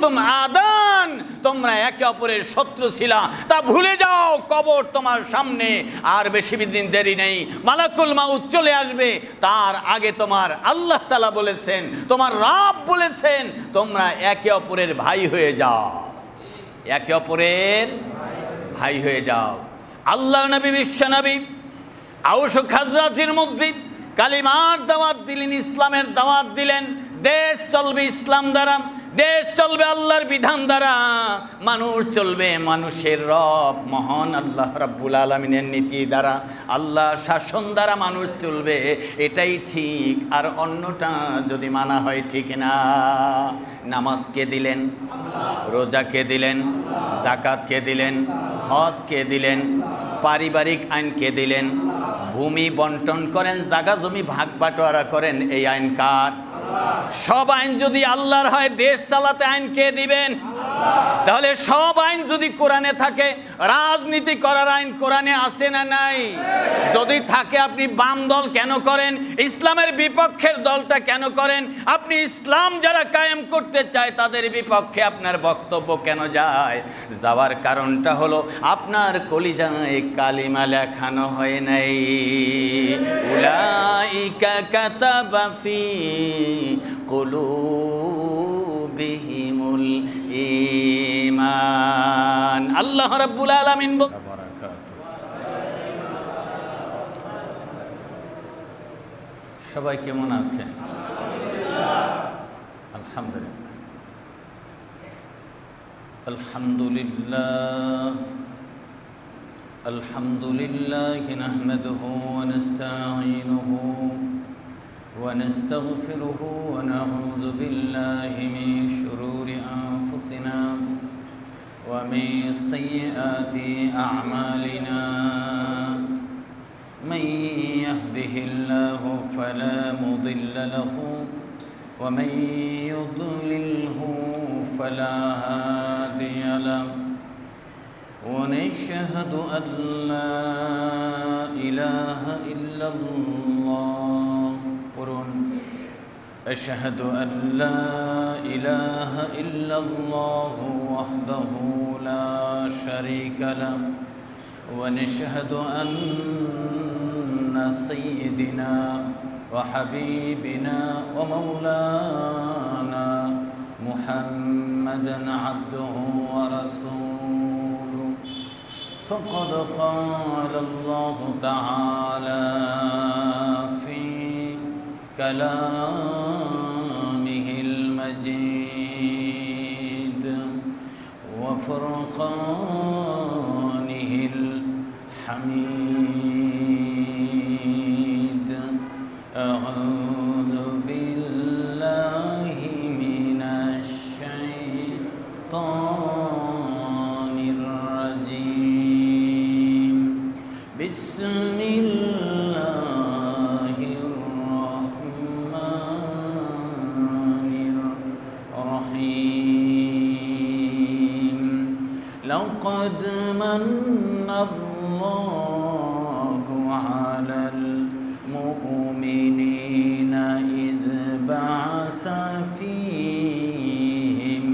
কুনতুম আদান, তোমরা একে অপরের শত্রু ছিলা, তা ভুলে যাও। কবর তোমার সামনে, আর বেশি দিন দেরি নেই, মালাকুল মাউত চলে আসবে। তার আগে তোমার আল্লাহ তাআলা বলেছেন, তোমার রব বলেছেন, তোমরা একে অপরের ভাই হয়ে যাও, একে অপরের ভাই হয়ে যাও। আল্লাহ নবী, বিশ্ব নবী আউস ও খাজরাজের মধ্যে কালিমার দাওয়াত দিলেন, ইসলামের দাওয়াত দিলেন। দেশ চলবে ইসলাম দ্বারা, দেশ চলবে আল্লাহর বিধান দ্বারা, মানুষ চলবে মানুষের রব মহান আল্লাহ রাব্বুল আলামিনের নীতি দ্বারা, আল্লাহ শাসন দ্বারা মানুষ চলবে, এটাই ঠিক। আর অন্যটা যদি মানা হয় ঠিক না। নামাজকে দিলেন, রোজাকে দিলেন, যাকাতকে দিলেন, হজকে দিলেন, পারিবারিক আইনকে দিলেন, ভূমি বন্টন করেন, জায়গা জমি ভাগ বাটোয়ারা করেন, এই আইন কার? সব আইন যদি আল্লাহর হয়, দেশ চালাতে আইন কে দিবেন? তাহলে সব আইন যদি কোরআনে থাকে, রাজনীতি করার আইন কোরআনে আছে না নাই? যদি থাকে, আপনি বাম দল কেন করেন? ইসলামের বিপক্ষের দলটা কেন করেন? আপনি ইসলাম যারা কায়েম করতে চায় তাদের বিপক্ষে আপনার বক্তব্য কেন যায়? যাওয়ার কারণটা হলো আপনার কলিজায় কালিমা লেখানো হয় নাই। উলাইকা কাতাবা ফি কুলুবিহিমুল ঈমান। আল্লাহ রাব্বুল আলামিন সবাই কেমন আছেন? আলহামদুলিল্লাহ, আলহামদুলিল্লাহ, আলহামদুলিল্লাহ নাহমাদুহু ওয়া নাস্তাঈনুহু ওয়া নাস্তাগফিরুহু ওয়া নাউযু বিল্লাহি মিন শুরুরি আনফুসিনা ওয়া মিন সাইয়্যাতি আ'মালিনা। من يهده الله فلا مضل له ومن يضلله فلا هادي له ونشهد أن لا إله إلا الله أشهد أن لا إله إلا الله وحده لا شريك له ونشهد أن سيدنا وحبيبنا ومولانا محمدا عبده ورسوله. فقد قال الله تعالى في كلامه المجيد وفرقانه الحميد. أعوذ بالله من الشيطان الرجيم. بسم الله الرحمن الرحيم. لقد من الله على المؤمنين إذ بعث فيهم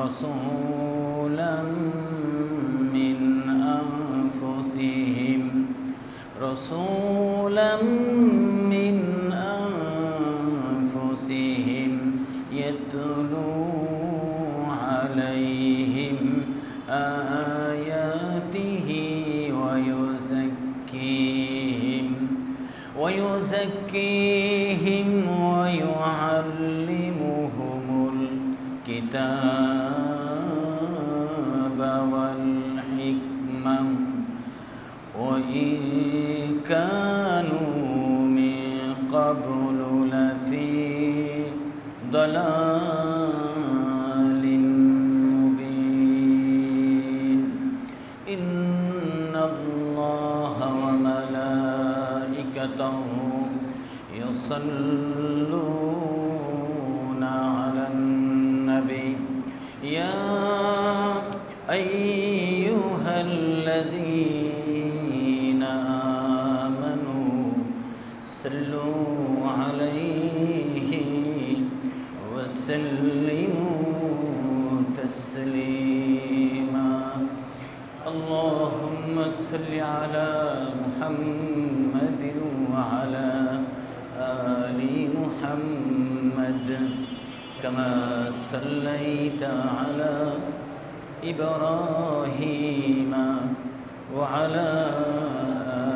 رسولا من أنفسهم يتلو عليهم آياته ويزكيهم ويعلمهم الكتاب والحكمة وإن كانوا من قبل لفي ضلال مبين. إن الله وملائكته يصلون على النبي يا أيها الذين آمنوا صلوا عليه وسلموا صل على محمد وعلى آل محمد كما صليت على إبراهيم وعلى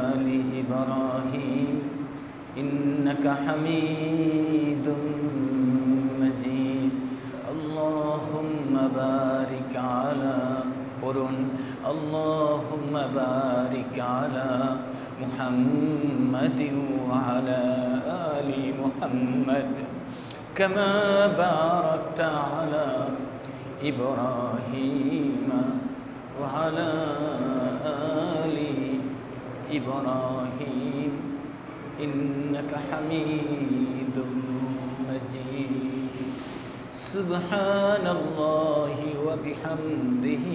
آل إبراهيم إنك حميد مجيد اللهم بارك على قرن اللهم بارك على محمد وعلى آل محمد كما باركت على إبراهيم وعلى آل إبراهيم إنك حميد مجيد سبحان الله وبحمده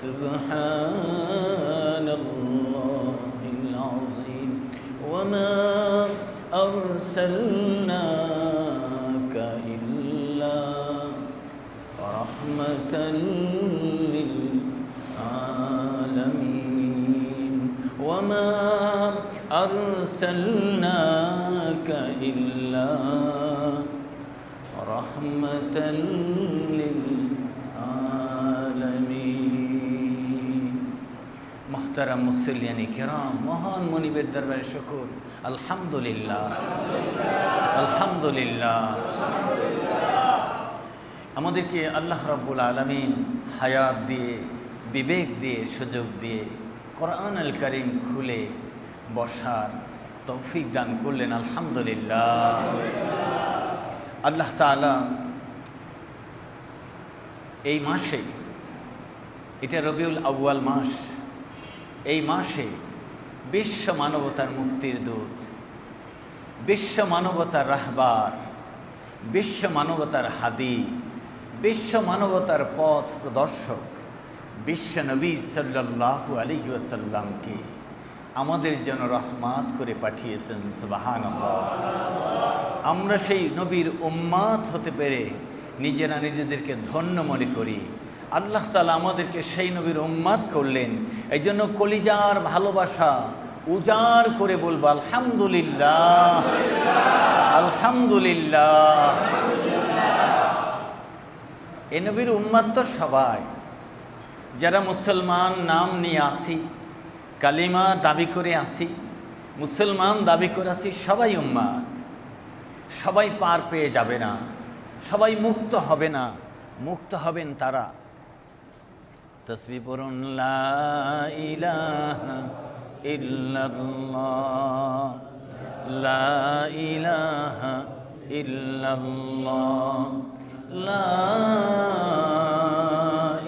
سبحان الله العظيم وما أرسلناك إلا رحمة للعالمين وما أرسلناك إلا رحمة للعالمين محترم মুসল্লিয়ান কিরাম মহান মনিবের দরবারে শুকর আলহামদুলিল্লাহ আলহামদুলিল্লাহ আমাদেরকে আল্লাহ রাব্বুল আলামিন হায়াত দিয়ে বিবেক দিয়ে সুযোগ দিয়ে কোরআন আল কারীম খুলে বসার তৌফিক দান করলেন আলহামদুলিল্লাহ আল্লাহ তাআলা এই মাসে এটা রবিউল আউয়াল মাস এই মাসে বিশ্ব মানবতার মুক্তির দূত বিশ্ব মানবতার রাহবার বিশ্ব মানবতার হাদি বিশ্ব মানবতার পথ প্রদর্শক বিশ্ব নবী সাল্লাল্লাহু আলাইহি ওয়াসাল্লামকে আমাদের জন্য রহমত করে পাঠিয়েছেন সুবহানাল্লাহ আমরা সেই নবীর উম্মত হতে পেরে নিজেরা নিজেদেরকে ধন্য মনে করি আল্লাহ তাআলা আমাদেরকে সেই নবীর উম্মত করলেন এই জন্য কলিজার ভালোবাসা উজাড় করে বলবো আলহামদুলিল্লাহ আলহামদুলিল্লাহ এই নবীর উম্মত তো সবাই যারা মুসলমান নাম নিয়ে আসি কালিমা দাবি করে আসি মুসলমান দাবি করে আসি সবাই উম্মত সবাই পার পেয়ে যাবে না সবাই মুক্ত হবে না মুক্ত হবেন তারা তসবিহ পড়ুন লা ইলাহা ইল্লাল্লাহ লা ইলাহা ইল্লাল্লাহ লা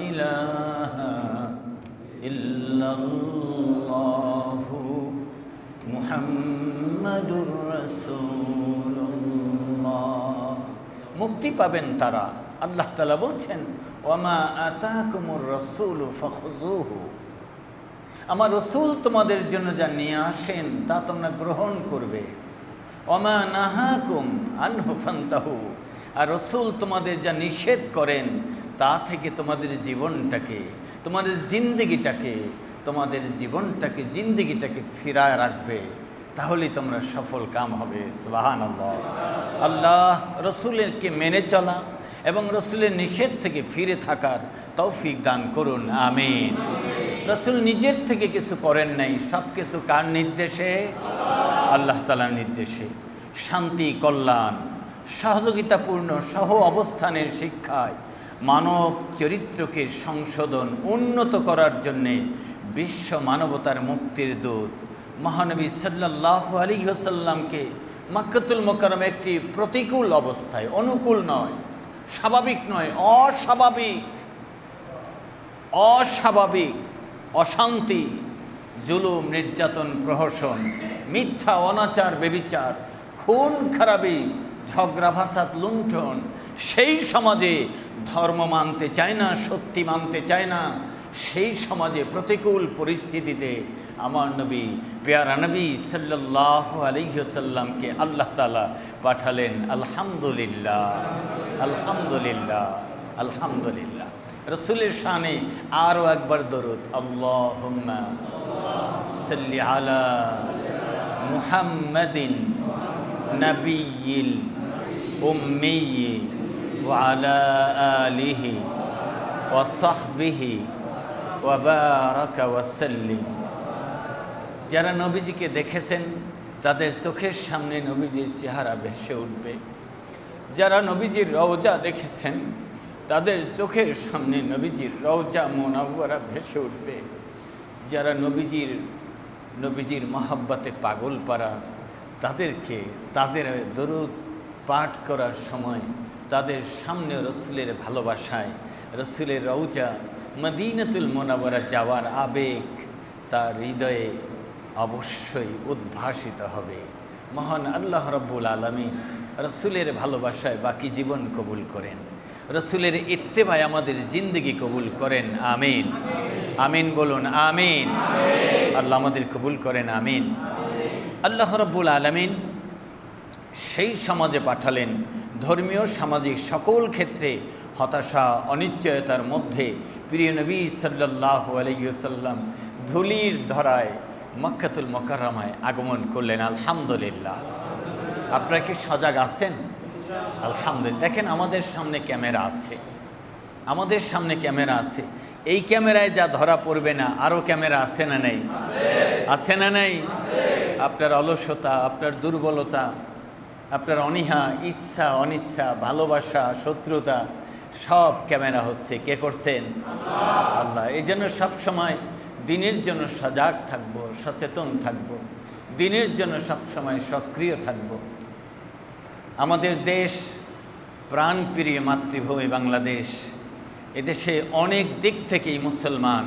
ইলাহা ইল্লাল্লাহু মুহাম্মাদুর রাসূলুল্লাহ মুক্তি পাবেন তারা আল্লাহ তাআলা বলছেন ওয়ামা আতাকুমুর রাসূলু ফাখুযুহু আমার রাসূল তোমাদের জন্য যা নিয়ে আসেন তা তোমরা গ্রহণ করবে ওয়ামা নাহাকুম আনহু ফান্তাহু আর রাসূল তোমাদের যা নিষেধ করেন তা থেকে তোমাদের জীবনটাকে তোমাদের জিন্দেগিটাকে ফিরায় রাখবে তাহলে তোমরা সফল কাম হবে সুবহানাল্লাহ আল্লাহ রাসূলকে মেনে চলা এবং রাসূলের নিষেধ থেকে ফিরে থাকার তৌফিক দান করুন আমিন রাসূল নিজের থেকে কিছু করেন নাই সব কিছু কার নির্দেশে আল্লাহ তাআলার নির্দেশে শান্তি কল্যাণ সহযোগিতাপূর্ণ সহ অবস্থানের শিক্ষায় মানব চরিত্রকে সংশোধন উন্নত করার জন্যে বিশ্ব মানবতার মুক্তির দূত মহানবী সাল্লাল্লাহু আলাইহি ওয়াসাল্লামকে মক্কাতুল মুকাররমা একটি প্রতিকূল অবস্থায় অনুকূল নয় স্বাভাবিক নয় অস্বাভাবিক অশান্তি জুলুম নির্যাতন প্রহসন মিথ্যা অনাচার বেবিচার খুন খারাপি ঝগড়া ফাসাদ লুণ্ঠন সেই সমাজে ধর্ম মানতে চায় না সত্যি মানতে চায় না সেই সমাজে প্রতিকূল পরিস্থিতিতে আমার নবী পেয়ারা নবী সাল্লাল্লাহু আলাইহি ওয়াসাল্লামকে আল্লাহ তাআলা পাঠালেন আলহামদুলিল্লাহ আলহামদুলিল্লাহ আলহামদুলিল্লাহ রসুলের শানে আরও একবার দরুদ, আল্লাহুম্মা সাল্লি আলা মুহাম্মাদিন নবিয়্যিল উম্মিয়্যি ওয়া আলা আলিহি ওয়া সাহবিহি ওয়া বারাকা ওয়া সাল্লিম। যারা নবীজিকে দেখেছেন তাদের চোখের সামনে নবীজির চেহারা ভেসে উঠবে। যারা নবীজির রওজা দেখেছেন তাদের চোখের সামনে নবীজির রওজা মুনাওয়ারা ভেসে উঠবে। যারা নবীজির মহব্বতে পাগল পারা, তাদের দরুদ পাঠ করার সময় তাদের সামনে রসুলের ভালোবাসায়, রসুলের রওজা মদিনাতুল মুনাওয়ারা যাওয়ার আবেগ তার হৃদয়ে অবশ্যই উদ্ভাসিত হবে। মহান আল্লাহ রাব্বুল আলামিন রসুলের ভালোবাসায় বাকি জীবন কবুল করেন, রসুলের ইত্তেবায় আমাদের জিন্দগি কবুল করেন। আমিন আমিন বলুন আমিন। আল্লাহ আমাদের কবুল করেন, আমিন। আল্লাহ রাব্বুল আলামিন সেই সমাজে পাঠালেন ধর্মীয় সামাজিক সকল ক্ষেত্রে হতাশা অনিশ্চয়তার মধ্যে প্রিয় নবী সাল্লাল্লাহু আলাইহি ওয়াসাল্লাম ধুলির ধরায় মক্কাতুল মুকাররমায় আগমন করলেন। আলহামদুলিল্লাহ। আপনারা কি সজাগ আছেন? আলহামদুলিল্লাহ। দেখেন আমাদের সামনে ক্যামেরা আছে, আমাদের সামনে ক্যামেরা আছে। এই ক্যামেরায় যা ধরা পড়বে না আরও ক্যামেরা আছে না নেই? আছে না নেই? আপনার অলসতা, আপনার দুর্বলতা, আপনার অনীহা, ইচ্ছা অনিচ্ছা, ভালোবাসা, শত্রুতা সব ক্যামেরা হচ্ছে। কে করছেন? আল্লাহ। এই জন্য সবসময় দিনের জন্য সজাগ থাকবো, সচেতন থাকবো, দিনের জন্য সবসময় সক্রিয় থাকব। আমাদের দেশ প্রাণপ্রিয় মাতৃভূমি বাংলাদেশ। এদেশে অনেক দিক থেকেই মুসলমান,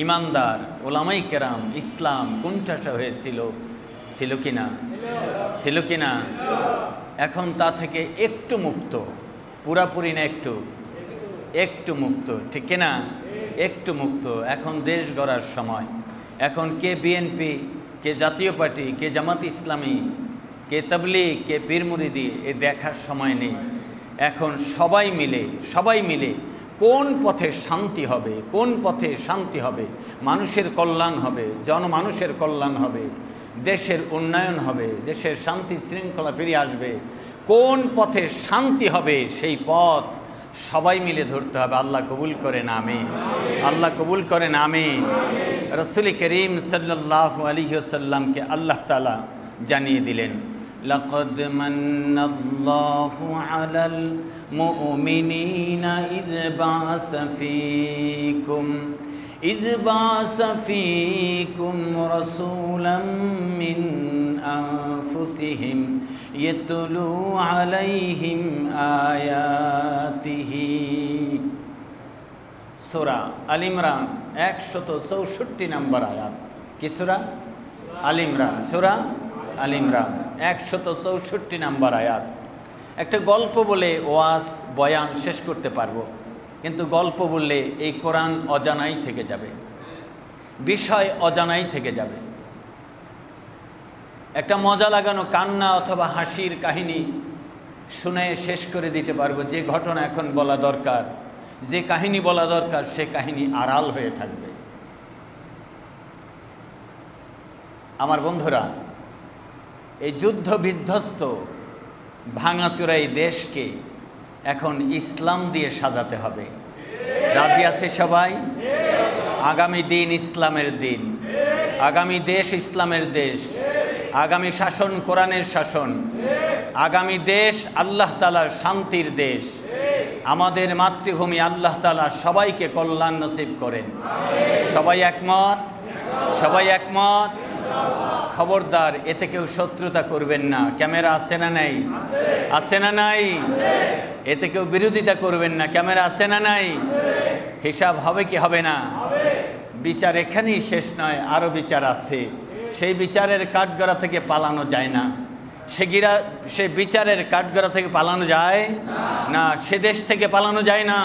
ইমানদার, ওলামাই কেরাম, ইসলাম কোণঠাসা হয়েছিল, ছিল কি না? এখন তা থেকে একটু মুক্ত, পুরাপুরি না, একটু মুক্ত, ঠিক কিনা? একটু মুক্ত। এখন দেশ গড়ার সময়। এখন কে বিএনপি, কে জাতীয় পার্টি, কে জামাত ইসলামী, কে তাবলীগ, কে পীর মুরিদি, এ দেখার সময় নেই। এখন সবাই মিলে কোন পথে শান্তি হবে, কোন পথে শান্তি হবে, মানুষের কল্যাণ হবে, জনমানুষের কল্যাণ হবে, দেশের উন্নয়ন হবে, দেশের শান্তি শৃঙ্খলা ফিরে আসবে, কোন পথে শান্তি হবে সেই পথ সবাই মিলে ধরতে হবে। আল্লাহ কবুল করেন, আমিন। আল্লাহ কবুল করেন, আমিন। রাসূল করিম সাল্লাল্লাহু আলাইহি ওয়াসাল্লামকে আল্লাহ তাআলা জানিয়ে দিলেন, লাকাদ মান্নাল্লাহু আলাল মুমিনিনা ইয বা'আসা ফীকুম রাসূলাম মিন আনফুসিহিম ইয়াতলু আলাইহিম আয়াতিহি। সূরা আল ইমরান 164 নম্বর আয়াত। কি সূরা? আল ইমরান। সূরা আল ইমরান 164 নম্বর আয়াত। একটা গল্প বলে ওয়াজ বয়ান শেষ করতে পারবো, কিন্তু গল্প বললে এই কোরআন অজানাই থেকে যাবে, বিষয় অজানাই থেকে যাবে। একটা মজা লাগানো কান্না অথবা হাসির কাহিনী শুনে শেষ করে দিতে পারবো। যে ঘটনা এখন বলা দরকার, যে কাহিনী বলা দরকার, সে কাহিনী আড়াল হয়ে থাকবে। আমার বন্ধুরা, এই যুদ্ধ বিধ্বস্ত ভাঙাচোরা এই দেশকে এখন ইসলাম দিয়ে সাজাতে হবে। রাজি আছে সবাই? আগামী দিন ইসলামের দিন, আগামী দেশ ইসলামের দেশ, আগামী শাসন কোরআনের শাসন, আগামী দেশ আল্লাহ তাআলার শান্তির দেশ। আমাদের মাতৃভূমি আল্লাহ তাআলা সবাইকে কল্যাণ নসিব করেন। সবাই একমত? সবাই একমত? খবরদার, এতে কেউ শত্রুতা করবেন না। ক্যামেরা আছে না নাই? আছে না নাই? এতে কেউ বিরোধিতা করবেন না। ক্যামেরা আছে না নাই? হিসাব হবে কি হবে না? বিচার এখানেই শেষ নয়, আরও বিচার আছে। সেই বিচারের কাঠগড়া থেকে পালানো যায় না। সে বিচারের কাঠগড়া থেকে পালানো যায় না। সে দেশ থেকে পালানো যায় না।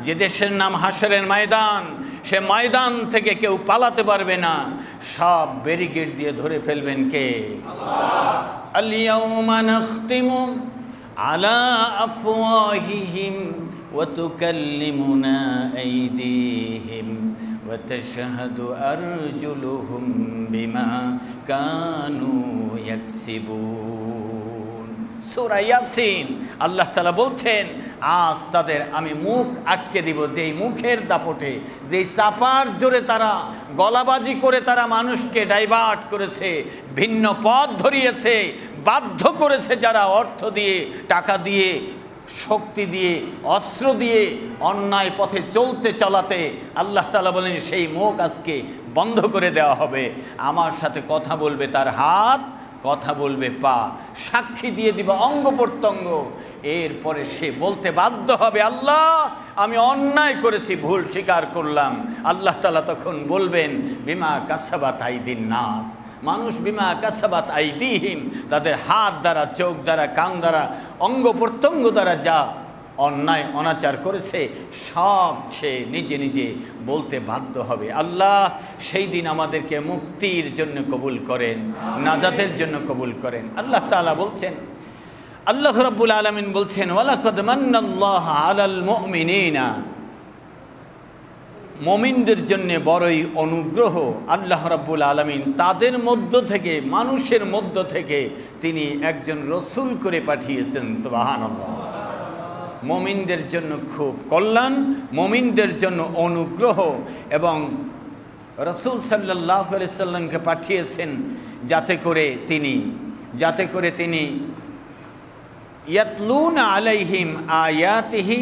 যে দেশের নাম হাশরের ময়দান, সে ময়দান থেকে কেউ পালাতে পারবে না। সব ব্যারিকেড দিয়ে ধরে ফেলবেন কে? আল ইয়াউমা নাখতিমু আলা আফওয়াহিহিম ওয়া তুকাল্লিমুনা আইদিহিম ওয়া তাশহাদু আরজুলুহুম বিমা কানু ইয়াকসিবুন। সূরা ইয়াসিন আল্লাহ তাআলা বলছেন, আজ তাদের আমি মুখ আটকে দিব, যেই মুখের দাপটে, যেই চাপার জোরে তারা গলাবাজি করে তারা মানুষকে ডাইভার্ট করেছে, ভিন্ন পথ ধরিয়েছে, বাধ্য করেছে যারা অর্থ দিয়ে, টাকা দিয়ে, শক্তি দিয়ে, অস্ত্র দিয়ে অন্যায় পথে চলাতে আল্লাহ তাআলা বলেন সেই মুখ আজকে বন্ধ করে দেওয়া হবে। আমার সাথে কথা বলবে তার হাত, কথা বলবে পা, সাক্ষী দিয়ে দিব অঙ্গ প্রত্যঙ্গ। এরপরে সে বলতে বাধ্য হবে, আল্লাহ আমি অন্যায় করেছি, ভুল স্বীকার করলাম। আল্লাহ তাআলা তখন বলবেন, বিমা কাসাবাত আইদিন নাস, মানুষ বিমা কাসাবাত আইদিহিম, তাদের হাত দ্বারা, চোখ দ্বারা, কান দ্বারা, অঙ্গ প্রত্যঙ্গ দ্বারা যা অন্যায় অনাচার করেছে সব সে নিজে নিজে বলতে বাধ্য হবে। আল্লাহ সেই দিন আমাদেরকে মুক্তির জন্য কবুল করেন, নাজাতের জন্য কবুল করেন। আল্লাহ তাআলা বলছেন, আল্লাহ রাব্বুল আলামিন বলছেন, ওয়ালাকাদ মান্নাল্লাহু আলাল মুমিনিনা, মুমিনদের জন্য বড়ই অনুগ্রহ। আল্লাহ রাব্বুল আলামিন তাদের মধ্য থেকে, মানুষের মধ্য থেকে তিনি একজন রসূল করে পাঠিয়েছেন। সুবহানাল্লাহ। মুমিনদের জন্য খুব কল্যাণ, মুমিনদের জন্য অনুগ্রহ, এবং রসূল সাল্লাল্লাহু আলাইহি সাল্লামকে পাঠিয়েছেন যাতে করে তিনি ইয়াতলুনা আলাইহিম আয়াতিহি,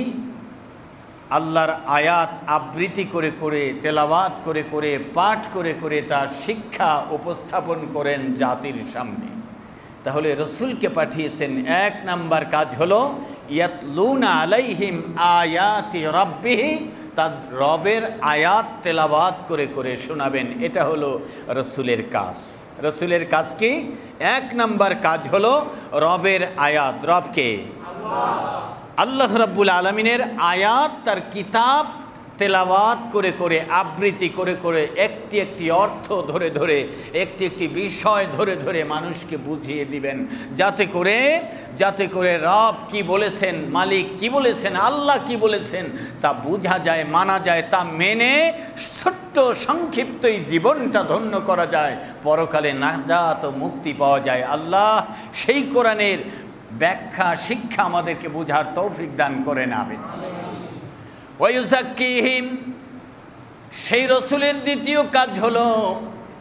আল্লাহর আয়াত আবৃত্তি করে করে, তেলাওয়াত করে করে, পাঠ করে করে তার শিক্ষা উপস্থাপন করেন জাতির সামনে। তাহলে রসূলকে পাঠিয়েছেন, এক নাম্বার কাজ হলো ইয়াতলুনা আলাইহিম আয়াতি রাব্বিহি, তার রবের আয়াত তেলাওয়াত করে করে শোনাবেন। এটা হলো রসূলের কাজ। রসূলের কাজ কি? এক নাম্বার কাজ হলো রবের আয়াত, রবকে আল্লাহ রাব্বুল আলামিনের আয়াত, তার কিতাব তেলাওয়াত করে করে, আবৃত্তি করে করে, একটি একটি অর্থ ধরে ধরে, একটি একটি বিষয় ধরে ধরে মানুষকে বুঝিয়ে দিবেন, যাতে করে রব কি বলেছেন, মালিক কি বলেছেন, আল্লাহ কি বলেছেন তা বোঝা যায়, মানা যায়, তা মেনে ছোট্ট সংক্ষিপ্ত এই জীবনটা ধন্য করা যায়, পরকালে নাজাত ও মুক্তি পাওয়া যায়। আল্লাহ সেই কোরআনের ব্যাখ্যা, শিক্ষা আমাদেরকে বোঝার তৌফিক দান করেন। আমিন। ওয়ায়ুযাক্কিহিম, সেই রসূলের দ্বিতীয় কাজ হলো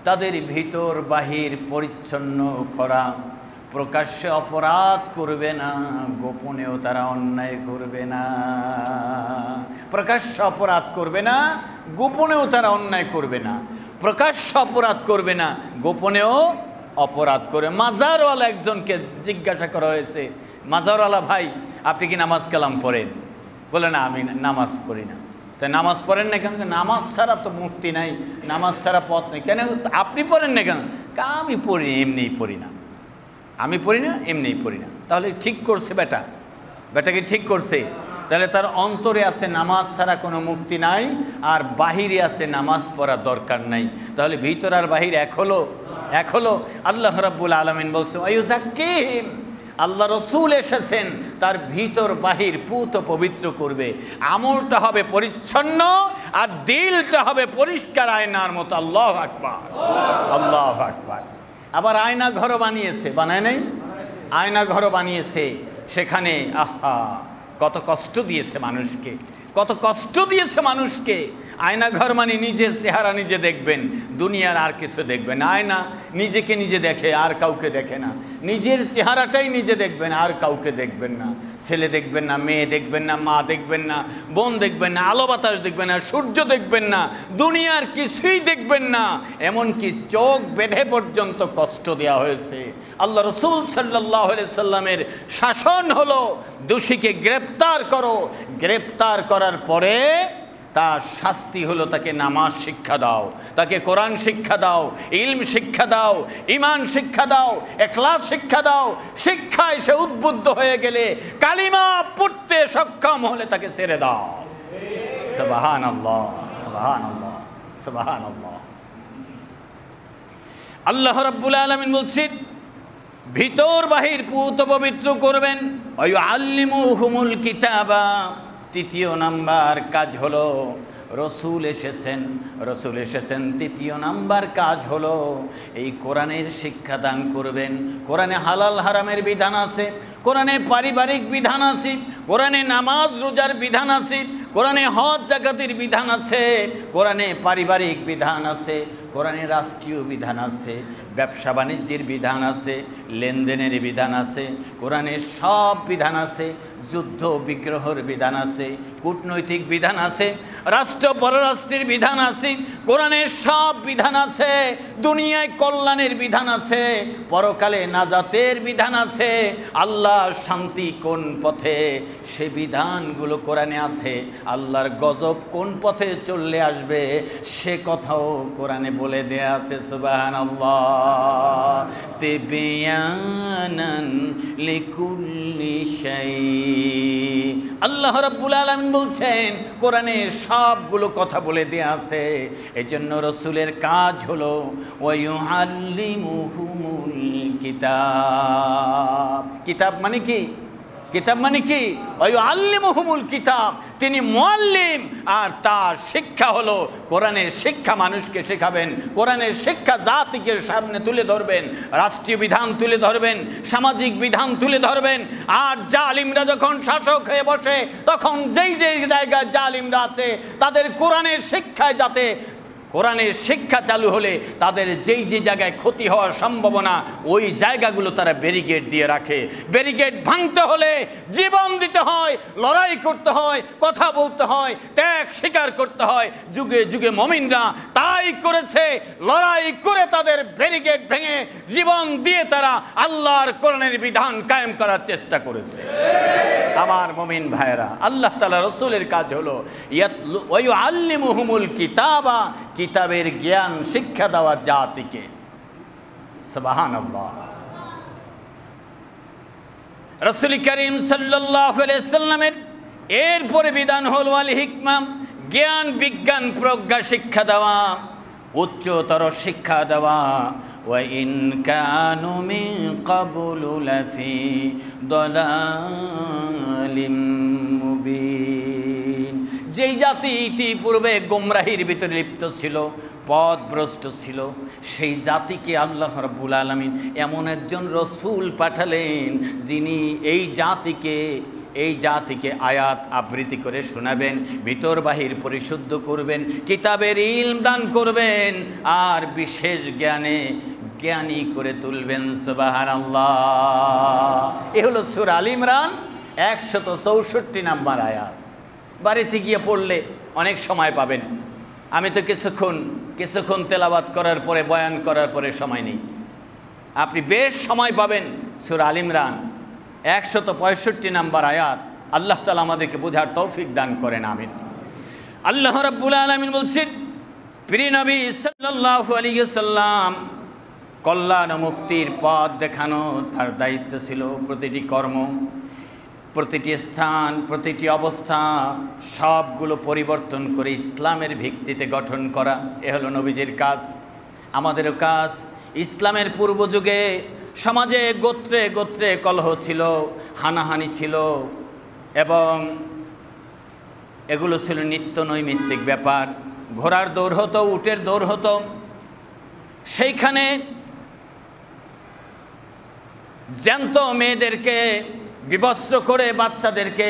তাদের ভিতর বাহির পরিচ্ছন্ন করা। প্রকাশ্যে অপরাধ করবে না, গোপনেও তারা অন্যায় করবে না। প্রকাশ্যে অপরাধ করবে না, গোপনেও তারা অন্যায় করবে না। প্রকাশ্যে অপরাধ করবে না, গোপনেও অপরাধ করে। মাজারওয়ালা একজনকে জিজ্ঞাসা করা হয়েছে, মাজারওয়ালা ভাই আপনি কি নামাজ কালাম পড়েন? বলে না, আমি নামাজ পড়ি না। তাই নামাজ পড়েন না কেন? নামাজ ছাড়া তো মুক্তি নাই, নামাজ ছাড়া পথ নেই। কেন আপনি পড়েন না কেন? আমি পড়ি, এমনিই পড়ি না। আমি পড়ি না, এমনিই পড়ি না। তাহলে ঠিক করছে বেটাকে ঠিক করছে। তাহলে তার অন্তরে আছে নামাজ ছাড়া কোনো মুক্তি নাই, আর বাহিরে আছে নামাজ পড়ার দরকার নাই। তাহলে ভিতর আর বাহির এক হলো। আল্লাহ রাব্বুল আলামিন বলছেন, ওয়ায়ুযাক্কিহিম, আল্লাহ রসূল এসেছেন তার ভিতর বাহির পুত পবিত্র করবে। আমলটা হবে পরিচ্ছন্ন, আর দিলটা হবে পরিষ্কার আয়নার মতো। আল্লাহু আকবার, আল্লাহু আকবার। আবার আয়না ঘরও বানিয়েছে, বানায় নাই? আয়না ঘরও বানিয়েছে। সেখানে কত কষ্ট দিয়েছে মানুষকে, আয়না ঘর মানে নিজের চেহারা নিজে দেখবেন, দুনিয়ার আর কিছু দেখবেন। আয়না নিজেকে নিজে দেখে, আর কাউকে দেখে না। নিজের চেহারাটাই নিজে দেখবেন, আর কাউকে দেখবেন না। ছেলে দেখবেন না, মেয়ে দেখবেন না, মা দেখবেন না, বোন দেখবেন না, আলো বাতাস দেখবেন না, সূর্য দেখবেন না, দুনিয়ার কিছুই দেখবেন না। এমনকি চোখ বেঁধে পর্যন্ত কষ্ট দেওয়া হয়েছে। আল্লাহ রসূল সাল্লাল্লাহু আলাইহি সাল্লামের শাসন হলো, দোষীকে গ্রেপ্তার করো, গ্রেপ্তার করার পরে তার শাস্তি হলো তাকে নামাজ শিক্ষা দাও, তাকে কোরআন শিক্ষা দাও, ইলম শিক্ষা দাও, ঈমান শিক্ষা দাও, ইখলাস শিক্ষা দাও। শিক্ষায় সে উদ্বুদ্ধ হয়ে গেলে, কালিমা পড়তে সক্ষম হলে তাকে ছেড়ে দাও। সুবহানাল্লাহ, সুবহানাল্লাহ, সুবহানাল্লাহ। আল্লাহ রাব্বুল আলামিন বলছেন, ভিতর বাহির পুত পবিত্র করবেন। ওয়ায়ুআল্লিমুহুমুল কিতাবা, তৃতীয় নাম্বার কাজ হলো রসুল এসেছেন। তৃতীয় নাম্বার কাজ হলো এই কোরআনের শিক্ষা দান করবেন। কোরআনে হালাল হারামের বিধান আছে, কোরআনে পারিবারিক বিধান আছে, কোরআনে নামাজ রোজার বিধান আছে, কোরআনে হজ জাকাতের বিধান আছে, কোরআনে পারিবারিক বিধান আছে, কোরআনে রাষ্ট্রীয় বিধান আছে, ব্যবসা বাণিজ্যের বিধান আছে, লেনদেনের বিধান আছে, কোরআনে সব বিধান আছে। যুদ্ধ বিগ্রহের বিধান আছে, কূটনৈতিক বিধান আছে, রাষ্ট্র পররাষ্ট্রের বিধান আছে, কোরআনের সব বিধান আছে। দুনিয়ায় কল্যাণের বিধান আছে, পরকালে নাজাতের বিধান আছে। আল্লাহর শান্তি কোন পথে, সে বিধানগুলো কোরআনে আছে। আল্লাহর গজব কোন পথে চললে আসবে, সে কথাও কোরআনে বলে দেয়া আছে। সুবহানাল্লাহ। তিবিয়ানান লিকুল্লি শাই। আল্লাহ রাব্বুল আলামিন বলছেন কোরআনে সবগুলো কথা বলে দেয়া আছে। এজন্য রসুলের কাজ হলো ওয়ায়ুআল্লিমুহুমুল কিতাব। কিতাব মানে কি? কিতাব মানে কি? ওয়ায়ুআল্লিমুহুমুল কিতাব, তিনি মুআল্লিম, আর তার শিক্ষা হলো কোরআনের শিক্ষা। মানুষকে শেখাবেন, কোরআনের শিক্ষা জাতিকে সামনে তুলে ধরবেন, রাষ্ট্রীয় বিধান তুলে ধরবেন, সামাজিক বিধান তুলে ধরবেন। আর জালিমরা যখন শাসক হয়ে বসে, তখন যেই যেই জায়গায় জালিমরা আছে, তাদের কোরআনের শিক্ষায় যাতে, কোরআনের শিক্ষা চালু হলে তাদের যেই যে জায়গায় ক্ষতি হওয়ার সম্ভাবনা, ওই জায়গাগুলো তারা ব্যারিকেড দিয়ে রাখে। ব্যারিকেড ভাঙতে হলে জীবন দিতে হয়, লড়াই করতে হয়, কথা বলতে হয়, ত্যাগ স্বীকার করতে হয়। যুগে যুগে মুমিনরা তাই করেছে, লড়াই করে তাদের ব্যারিকেড ভেঙে জীবন দিয়ে তারা আল্লাহর কোরআনের বিধান কায়েম করার চেষ্টা করেছে। আমার মুমিন ভাইরা, আল্লাহ তাআলা রাসূলের কাজ হলো ওয়ায়ুআল্লিমুহুমুল কিতাবা, কিতাবের জ্ঞান শিক্ষা দেওয়া জাতিকে। সুবহানাল্লাহ। রাসূল করিম সাল্লাল্লাহু আলাইহি সাল্লামের এরপরে বিধান হল ওয়াল হিকমা, জ্ঞান বিজ্ঞান প্রজ্ঞা শিক্ষা দেওয়া, উচ্চতর শিক্ষা দেওয়া। ওয়া ইন কানু মিন ক্বাবলু লাফি দালালিম মুবিন। যেই জাতি ইতিপূর্বে গোমরাহির ভিতরে লিপ্ত ছিল, পথভ্রষ্ট ছিল, সেই জাতিকে আল্লাহ রাব্বুল আলামিন এমন একজন রসুল পাঠালেন, যিনি এই জাতিকে আয়াত আবৃত্তি করে শোনাবেন, ভিতর বাহির পরিশুদ্ধ করবেন, কিতাবের ইলম দান করবেন, আর বিশেষ জ্ঞানী করে তুলবেন। সুবহানাল্লাহ। এ হলো সূরা আল ইমরান 164 নম্বর আয়াত। বাড়িতে গিয়ে পড়লে অনেক সময় পাবেন। আমি তো কিছুক্ষণ তেলাওয়াত করার পরে, বয়ান করার পরে সময় নেই। আপনি বেশ সময় পাবেন। সূরা আল ইমরান 165 নম্বর আয়াত। আল্লাহ তাআলা আমাদেরকে বোঝার তৌফিক দান করেন, আমিন। আল্লাহ রাব্বুল আলামিন বলছেন, প্রিয় নবী সাল্লাল্লাহু আলাইহি ওয়াসাল্লাম, কল্যাণ মুক্তির পথ দেখানো তার দায়িত্ব ছিল। প্রতিটি কর্ম, প্রতিটি স্থান, প্রতিটি অবস্থা সবগুলো পরিবর্তন করে ইসলামের ভিত্তিতে গঠন করা, এ হলো নবীজির কাজ। আমাদেরও কাজ। ইসলামের পূর্ব যুগে সমাজে গোত্রে গোত্রে কলহ ছিল, হানাহানি ছিল, এবং এগুলো ছিল নিত্য নৈমিত্তিক ব্যাপার। ঘোড়ার দৌড় হতো, উটের দৌড় হতো। সেইখানে জ্যান্ত মেয়েদেরকে বিবস্ত্র করে বাচ্চাদেরকে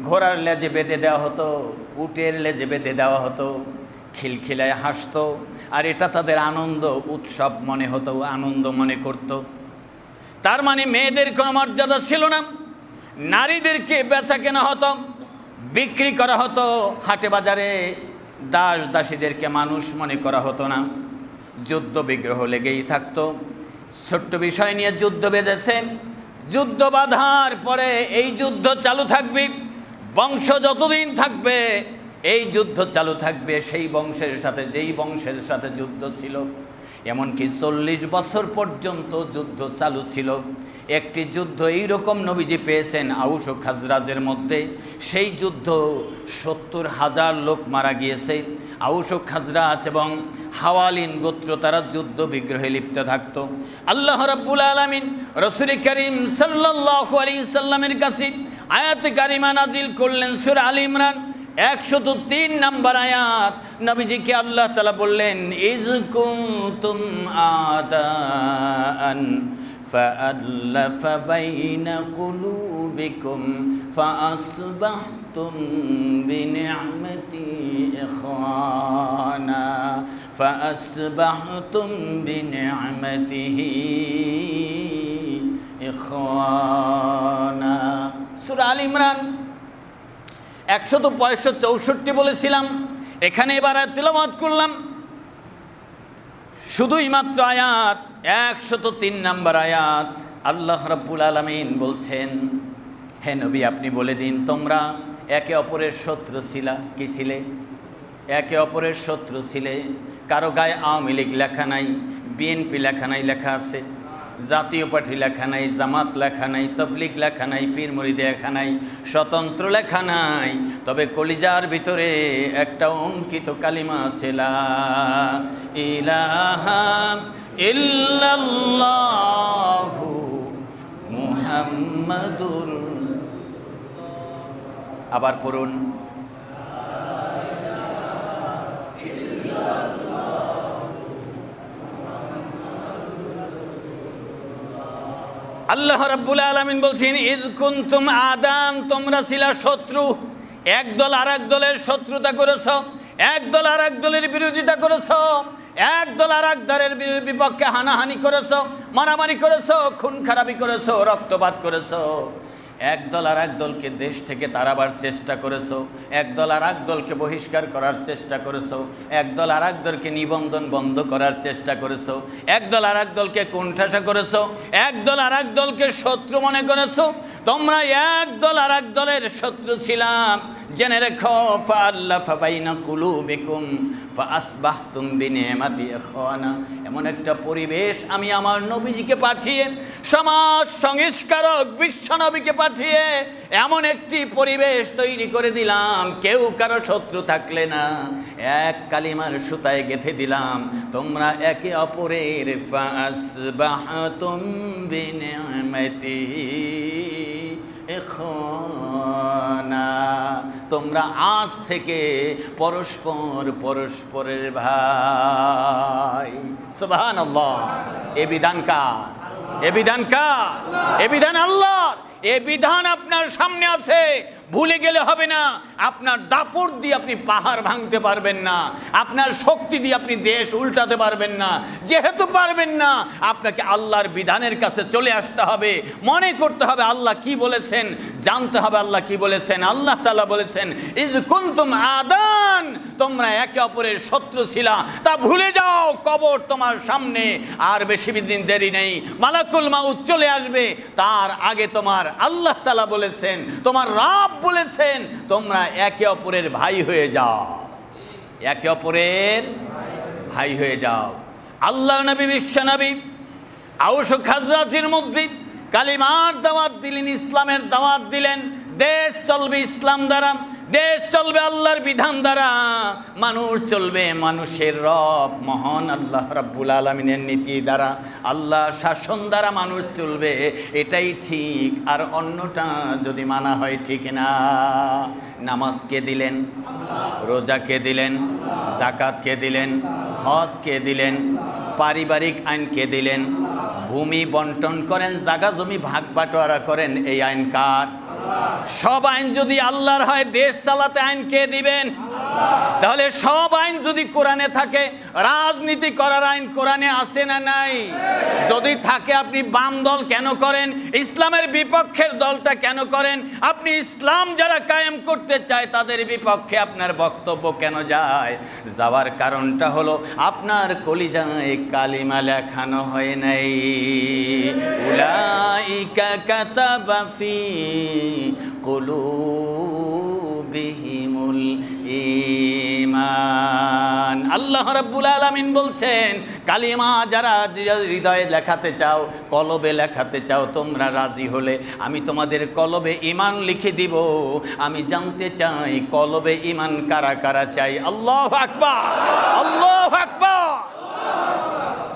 ঘোড়ার লেজে বেঁধে দেওয়া হতো, উটের লেজে বেঁধে দেওয়া হতো। খিলখিলায় হাসতো, আর এটা তাদের আনন্দ উৎসব মনে হতো, আনন্দ মনে করত। তার মানে মেয়েদের কোনো মর্যাদা ছিল না। নারীদেরকে বেচা কেনা হতো, বিক্রি করা হতো হাটে বাজারে। দাস দাসীদেরকে মানুষ মনে করা হতো না। যুদ্ধ বিগ্রহ লেগেই থাকতো। ছোট্ট বিষয় নিয়ে যুদ্ধ বেজেছে। যুদ্ধ বাঁধার পরে এই যুদ্ধ চালু থাকবে, বংশ যতদিন থাকবে এই যুদ্ধ চালু থাকবে। সেই বংশের সাথে, যেই বংশের সাথে যুদ্ধ ছিল, এমনকি 40 বছর পর্যন্ত যুদ্ধ চালু ছিল। একটি যুদ্ধ এইরকম নবীজি পেয়েছেন আউস ও খাজরাজের মধ্যে। সেই যুদ্ধ 70,000 লোক মারা গিয়েছে। আউস ও খাজরাজ এবং হাওয়ালিন গোত্র তারা যুদ্ধ বিগ্রহে লিপ্ত থাকতো। আল্লাহ রাব্বুল আলামিন রাসূল করিম সাল্লাল্লাহু আলাইহি সাল্লামের কাছে আয়াতে কারিমা নাজিল করলেন সূরা আলে ইমরান 103 নম্বর আয়াত। নবীজিকে আল্লাহ তাআলা বললেন, ইজ কুনতুম আদাআন ফাআল্লাফা বাইনা কুলুবিকুম ফাআসবাহতুম বিনি'মাতি ইখওয়ানা فأصبحتم بنعمته إخوانا। সূরা আলে ইমরান 165 বলেছিলাম, এখানে এবার তিলাওয়াত করলাম শুধুই মাত্র আয়াত 103 নম্বর আয়াত। আল্লাহ রাব্বুল আলামিন বলছেন, হে নবী আপনি বলে দিন তোমরা একে অপরের শত্রু ছিলা। কি ছিলে? একে অপরের শত্রু ছিলে। কারো গায়ে আওয়ামী লীগ লেখা নাই, বিএনপি লেখা নাই, লেখা আছে জাতীয় পার্টি লেখা নাই, জামাত লেখা নাই, তাবলীগ লেখা নাই, পীর মুরিদ লেখা নাই, স্বতন্ত্র লেখা নাই। তবে কলিজার ভিতরে একটা অঙ্কিত কালিমা আছে, লা ইলাহা ইল্লাল্লাহু মুহাম্মাদুর। আবার পড়ুন, আল্লাহ রাব্বুল আলামিন বলছেন, ইজ কুনতুম আদান, তোমরা ছিলা শত্রু। একদল আরেক দলের শত্রুতা করেছ, একদল আরেক দলের বিরোধিতা করেছ, একদল আরেক দলের বিপক্ষে হানাহানি করেছ, মারামারি করেছ, খুন খারাপি করেছ, রক্তপাত করেছ। একদল আর এক দলকে দেশ থেকে তাড়াবার চেষ্টা করেছো, একদল আর এক দলকে বহিষ্কার করার চেষ্টা করেছো, একদল আর এক দলকে নিবন্ধন বন্ধ করার চেষ্টা করেছো, একদল আর এক দলকে কুণ্ঠাসা করেছো, একদল আর এক দলকে শত্রু মনে করেছো। তোমরা একদল আর এক দলের শত্রু ছিলাম। জেনে রেখো, ফাআল্লাফা বাইনা কুলুবিকুম ফাআসবাহতুম বিনি'মাতি ইখওয়ানা। এমন একটা পরিবেশ আমি আমার নবীজিকে পাঠিয়ে, সমাজ সংস্কারক বিশ্বনবীকে পাঠিয়ে এমন একটি পরিবেশ তৈরি করে দিলাম, কেউ কারো শত্রু থাকলে না, এক কালিমার সুতায় গেঁথে দিলাম। তোমরা একে অপরের ফাআসবাহতুম বিনি'মাতিহি ইখওয়ানা। তোমরা আজ থেকে পরস্পর পরস্পরের ভাই। সুবহানাল্লাহ। এ বিধান কার? এ বিধান কার? এ বিধান আল্লাহর। এ বিধান আপনার সামনে আছে, ভুলে গেলে হবে না। আপনার দাপট দিয়ে আপনি পাহাড় ভাঙতে পারবেন না, আপনার শক্তি দিয়ে আপনি দেশ উল্টাতে পারবেন না। যেহেতু পারবেন না, আপনাকে আল্লাহর বিধানের কাছে চলে আসতে হবে, মনে করতে হবে আল্লাহ কি বলেছেন, জানতে হবে আল্লাহ কি বলেছেন। আল্লাহ তাআলা বলেছেন, ইজ কুনতুম আদান, তোমরা একে অপরের শত্রু ছিলা, তা ভুলে যাও। কবর তোমার সামনে, আর বেশি দিন দেরি নেই, মালাকুল মাউত চলে আসবে। তার আগে তোমার আল্লাহ তাআলা বলেছেন, তোমার রব বলেছেন, তোমরা একে অপরের ভাই হয়ে যাও, একে অপরের ভাই হয়ে যাও। আল্লাহ নবী, বিশ্ব নবী আউস ও খাজরাজের মধ্যে কালিমার দাওয়াত দিলেন, ইসলামের দাওয়াত দিলেন। দেশ চলবে ইসলাম দ্বারা, দেশ চলবে আল্লাহর বিধান দ্বারা, মানুষ চলবে মানুষের রব মহান আল্লাহ রাব্বুল আলামিনের নীতি দ্বারা, আল্লাহর শাসন দ্বারা মানুষ চলবে। এটাই ঠিক, আর অন্যটা যদি মানা হয় ঠিক না। নামাজকে দিলেন, রোজাকে দিলেন, যাকাতকে দিলেন, হজকে দিলেন, পারিবারিক আইনকে দিলেন, ভূমি বন্টন করেন, জায়গা জমি ভাগ বাটোয়ারা করেন, এই আইন কার? সব আইন যদি আল্লাহর হয়, দেশ চালাতে আইন কে দিবেন? তাহলে সব আইন যদি কোরআনে থাকে, রাজনীতি করার আইন কোরআনে আছে না নাই? যদি থাকে, আপনি বাম দল কেন করেন? ইসলামের বিপক্ষের দলটা কেন করেন? আপনি ইসলাম যারা কায়েম করতে চায় তাদের বিপক্ষে আপনার বক্তব্য কেন যায়? যাওয়ার কারণটা হলো আপনার কলিজায় কালিমা লেখানো হয় নাই। উলাইকা কাতাবা ফি কুলুবিহিমুল ঈমান। আল্লাহ রাব্বুল আলামিন বলছেন, কালিমা যারা হৃদয়ে লেখাতে চাও, কলবে লেখাতে চাও, তোমরা রাজি হলে আমি তোমাদের কলবে ঈমান লিখে দিব। আমি জানতে চাই কলবে ঈমান কারা কারা চাই। আল্লাহু আকবার, আল্লাহু আকবার।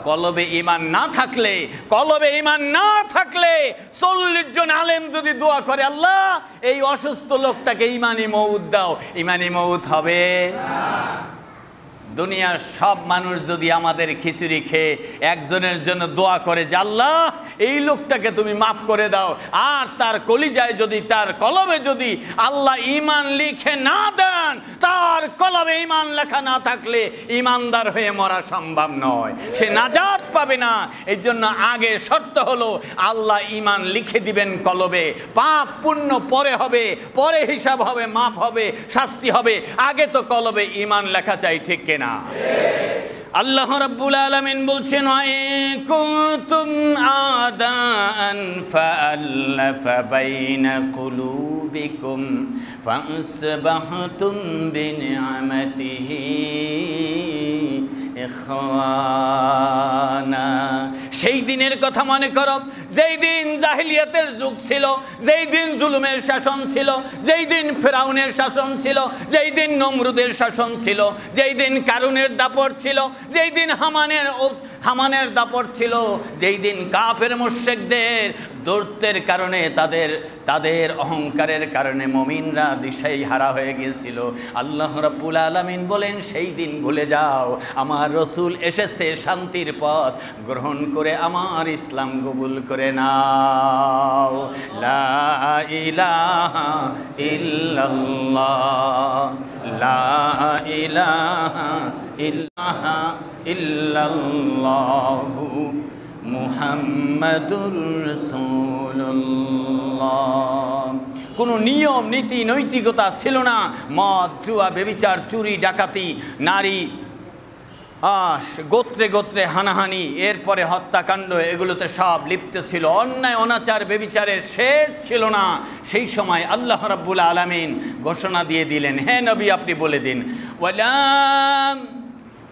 কলবে ঈমান না থাকলে, কলবে ঈমান না থাকলে 40 জন আলেম যদি দোয়া করে, আল্লাহ এই অসুস্থ লোকটাকে ঈমানি মউত দাও, ঈমানি মউত হবে? দুনিয়ার সব মানুষ যদি আমাদের খিচুড়ি খেয়ে একজনের জন্য দোয়া করে যে আল্লাহ এই লোকটাকে তুমি মাফ করে দাও, আর তার কলিজায় যদি, তার কলবে যদি আল্লাহ ঈমান লিখে না দেন, তার কলবে ঈমান লেখা না থাকলে ঈমানদার হয়ে মরা সম্ভব নয়, সে নাজাত পাবে না। এই জন্য আগে শর্ত হলো আল্লাহ ঈমান লিখে দিবেন কলবে। পাপ পুণ্য পরে হবে, পরে হিসাব হবে, মাপ হবে, শাস্তি হবে। আগে তো কলবে ঈমান লেখা চাই, ঠিক কিনা? আল্লাহ রাব্বুল আলামিন বলছেন, কুনতুম আদান ফাআল্লাফা বাইনা কুলুবিকুম ফাআসবাহতুম বিনিআমাতিহি ইখওয়ানা। সেই দিনের কথা মনে করো যেই দিন জাহিলিয়াতের যুগ ছিল, যেই দিন জুলুমের শাসন ছিল, যেই দিন ফেরাউনের শাসন ছিল, যেই দিন নমরুদের শাসন ছিল, যেই দিন কারুনের দাপট ছিল, যেই দিন হামানের দাপট ছিল, যেই দিন কাফের মুশরিকদের দৌর্তের কারণে, তাদের অহংকারের কারণে মুমিনরা দিশাই হারা হয়ে গিয়েছিল। আল্লাহ রাব্বুল আলামিন বলেন, সেই দিন ভুলে যাও। আমার রসুল এসেছে শান্তির পথ গ্রহণ করে, আমার ইসলাম কবুল করে নাও। লা ইলাহা ইল্লাল্লাহ, লা ইলাহা ইল্লাল্লাহু মুহাম্মাদুর রাসূলুল্লাহ। কোনো নিয়ম নীতি নৈতিকতা ছিল না। মদ, জুয়া, ব্যভিচার, চুরি, ডাকাতি, নারী, গোত্রে গোত্রে হানাহানি, এরপরে হত্যাকাণ্ড, এগুলোতে সব লিপ্ত ছিল। অন্যায় অনাচার ব্যভিচারের শেষ ছিল না। সেই সময় আল্লাহ রাব্বুল আলামিন ঘোষণা দিয়ে দিলেন, হে নবী আপনি বলে দিন, ওয়ালা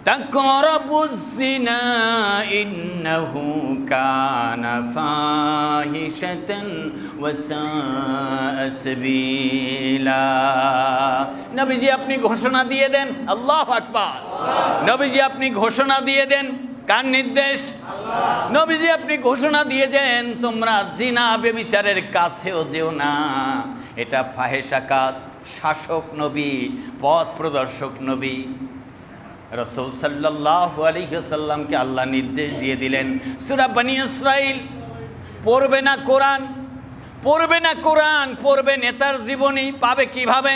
তাকরাবুজ জিনা ইন্নাহু কানা ফাহিশাতান ওয়া সাআ সাবিলা। নবীজি আপনি ঘোষণা দিয়ে দেন, আল্লাহু আকবার। নবীজি আপনি ঘোষণা দিয়ে দেন, কার নির্দেশ? নবীজি আপনি ঘোষণা দিয়ে দেন, তোমরা জিনা ব্যভিচারের কাছেও যেও না। এটা ফাহেশা কাজ। শাসক নবী, পথ প্রদর্শক নবী রাসূল সাল্লাল্লাহু আলাইহি ওয়াসাল্লামকে আল্লাহ নির্দেশ দিয়ে দিলেন, সূরা বনী ইসরাঈল পড়বে না কোরআন, পড়বে না কোরআন, পড়বে নেতার জীবনী, পাবে কিভাবে?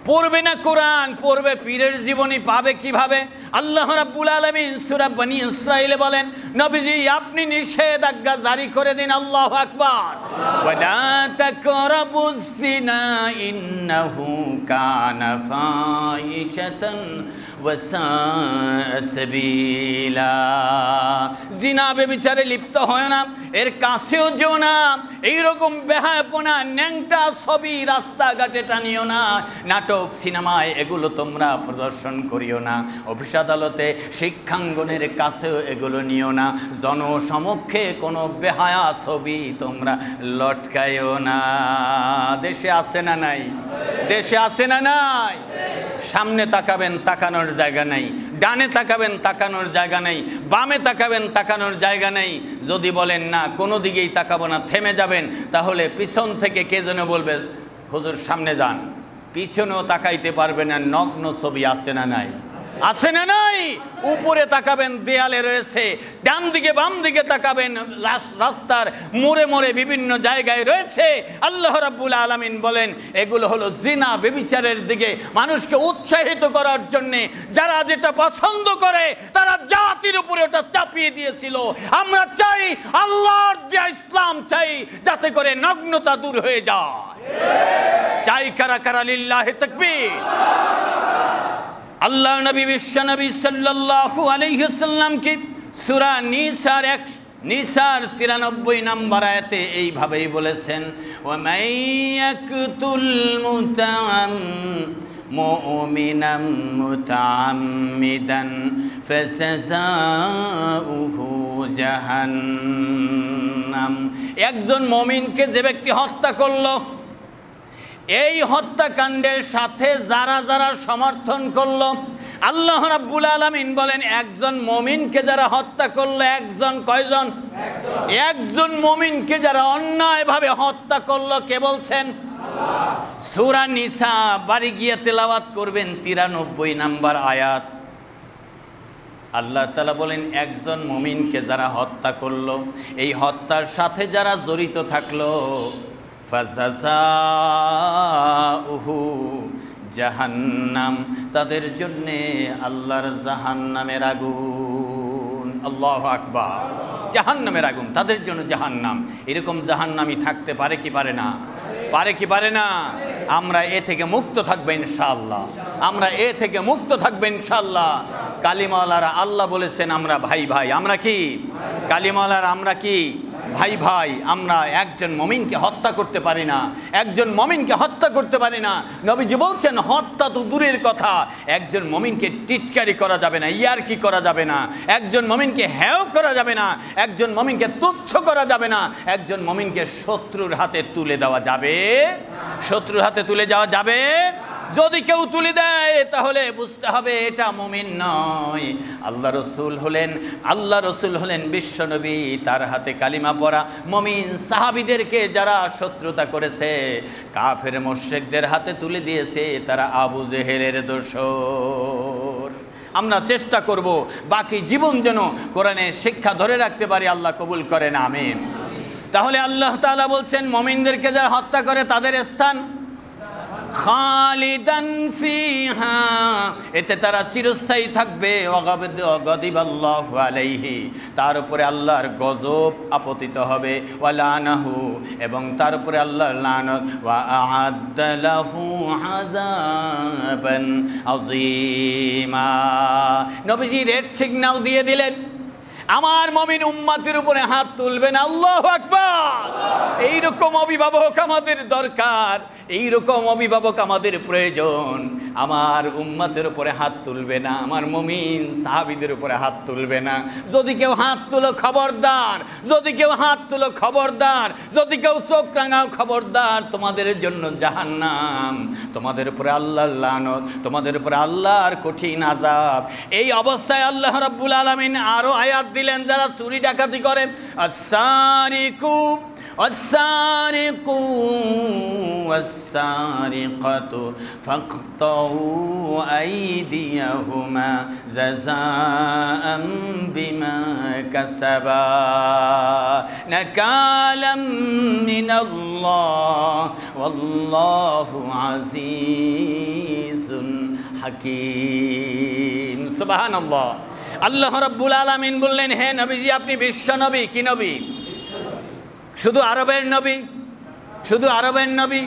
পড়বে না কোরআন, পড়বে পীরের জীবনী, পাবে কিভাবে? আল্লাহ রাব্বুল আলামিন সূরা বনী ইসরাঈলে বলেন, নবীজি আপনি নিষেধাজ্ঞা জারি করে দিন। আল্লাহু আকবার। ওয়ালা তাকরাবুজ জিনা ইন্নাহু কানা ফাহিশাতান ওয়া সাআ সাবিলা। জিনা ব্যভিচারে লিপ্ত হয় না, এর কাছেও যেও না। এইরকম বেহায়াপনা, ন্যাংটা ছবি রাস্তাঘাটে টানিও না। নাটক, সিনেমায় এগুলো তোমরা প্রদর্শন করিও না। অফিস আদালতে, শিক্ষাঙ্গনের কাছেও এগুলো নিও না। জনসমক্ষে কোনো বেহায়া ছবি তোমরা লটকাইও না। দেশে আছে না নাই? দেশে আছে না নাই? সামনে তাকাবেন, তাকানোর জায়গা নাই। ডানে তাকাবেন, তাকানোর জায়গা নেই। বামে তাকাবেন, তাকানোর জায়গা নেই। যদি বলেন না কোনো দিকেই তাকাবো না, থেমে যাবেন, তাহলে পিছন থেকে কে যেন বলবে, হুজুর সামনে যান। পিছনেও তাকাইতে পারবে না। নগ্ন ছবি আছে না নাই? আছে না নাই? উপরে তাকাবেন, দেয়ালে রয়েছে। ডান দিকে বাম দিকে তাকাবেন, রাস্তার মোড়ে মোড়ে বিভিন্ন জায়গায় রয়েছে। আল্লাহ রাব্বুল আলামিন বলেন, এগুলো হলো জিনা ব্যভিচারের দিকে মানুষকে উৎসাহিত করার জন্যে। যারা যেটা পছন্দ করে তারা জাতির উপরে ওটা চাপিয়ে দিয়েছিল। আমরা চাই আল্লাহর দেয়া ইসলাম চাই, যাতে করে নগ্নতা দূর হয়ে যায়। চাই কারা কারা? লিল্লাহি তাকবীর। আল্লাহ নবী বিশ্ব নবী সাল্লাল্লাহু আলাইহি ওয়াসাল্লাম কি সূরা নিসার 93 নম্বর আয়াতে এইভাবেই বলেছেন, ওয়া মাইয়াকুতুল মুমিনাম মুতাআম্মিদান ফাসাজাউহু জাহান্নাম। একজন মুমিনকে যে ব্যক্তি হত্যা করলো, এই হত্যাকাণ্ডের সাথে যারা যারা সমর্থন করলো, আল্লাহ রাব্বুল আলামিন বলেন একজন মুমিনকে যারা হত্যা করলো, একজন, কয়জন? একজন মুমিনকে যারা অন্যায়ভাবে হত্যা করলো, কে বলছেন? সূরা নিসা বাড়ি গিয়ে তেলাওয়াত করবেন 93 নম্বর আয়াত। আল্লাহ তাআলা বলেন একজন মুমিনকে যারা হত্যা করলো, এই হত্যার সাথে যারা জড়িত থাকলো, ফাজাযাউহু জাহান্নাম, তাদের জন্যে আল্লাহর জাহান্নামের আগুন। আল্লাহু আকবার। জাহান্নামের আগুন, তাদের জন্য জাহান্নাম। এরকম জাহান্নামী থাকতে পারে কি পারে না? পারে কি পারে না? আমরা এ থেকে মুক্ত থাকবো ইনশাআল্লাহ। আমরা এ থেকে মুক্ত থাকবো ইনশাআল্লাহ। কালিমাওয়ালারা আল্লাহ বলেছেন আমরা ভাই ভাই। আমরা কি কালিমাওয়ালারা? আমরা কি ভাই ভাই। আমরা একজন মুমিনকে হত্যা করতে পারি না, একজন মুমিনকে হত্যা করতে পারি না। নবীজি বলছেন হত্যা তো দূরের কথা, একজন মুমিনকে টিটকারি করা যাবে না, ইয়ারকি করা যাবে না, একজন মুমিনকে হেয় করা যাবে না, একজন মুমিনকে তুচ্ছ করা যাবে না, একজন মুমিনকে শত্রুর হাতে তুলে দেওয়া যাবে, শত্রুর হাতে তুলে যাওয়া যাবে। যদি কেউ তুলে দেয় তাহলে বুঝতে হবে এটা মুমিন নয়। আল্লাহ রসুল হলেন বিশ্বনবী, তার হাতে কালিমা পড়া মুমিন সাহাবীদেরকে যারা শত্রুতা করেছে, কাফের মুশরিকদের হাতে তুলে দিয়েছে, তারা আবু জেহেলের দোসর। আমরা চেষ্টা করব বাকি জীবন যেন কোরআনের শিক্ষা ধরে রাখতে পারি। আল্লাহ কবুল করেন, আমিন। তাহলে আল্লাহ তাআলা বলছেন মুমিনদেরকে যারা হত্যা করে তাদের স্থান খালিদান ফিহা, এতে তারা চিরস্থায়ী থাকবে। ওয়াগাদিবাল্লাহু আলাইহি, তার উপরে আল্লাহর গজব আপতিত হবে। ওয়ালানাহু, এবং তার উপরে আল্লাহর লানত। ওয়া আ'আদ্দা লাহু আযাবান আযীমা। নবীজি রেড সিগন্যাল দিয়ে দিলেন, আমার মুমিন উম্মতের উপরে হাত তুলবেন। আল্লাহু আকবার। এইরকম অভিভাবক আমাদের দরকার, এইরকম অভিভাবক আমাদের প্রয়োজন। আমার উম্মতের উপরে হাত তুলবে না, আমার মুমিন সাহাবীদের উপরে হাত তুলবে না। যদি কেউ হাত তুলো খবরদার, যদি কেউ হাত তুলো খবরদার, যদি কেউ চোখ রাঙাও খবরদার, তোমাদের জন্য জাহান্নাম, তোমাদের উপরে আল্লাহর লানত, তোমাদের উপরে আল্লাহর কঠিন আযাব। এই অবস্থায় আল্লাহ রাব্বুল আলামিন আরো আয়াত দিলেন যারা চুরি ডাকাতি করে। আস-সারিকু ওয়াস-সারিকু ওয়াস-সারিকাতু ফাকতাউ আইদিয়াহুমা জাযাআম বিমা কাসাবা নাকালাম মিনাল্লাহ ওয়াল্লাহু আজিজুন হাকীম। সুবহানাল্লাহ। আল্লাহ রাব্বুল আলামিন বললেন, হে নবীজি আপনি বিশ্ব নবী। কি নবী? শুধু আরবের নবী? শুধু আরবের নবী?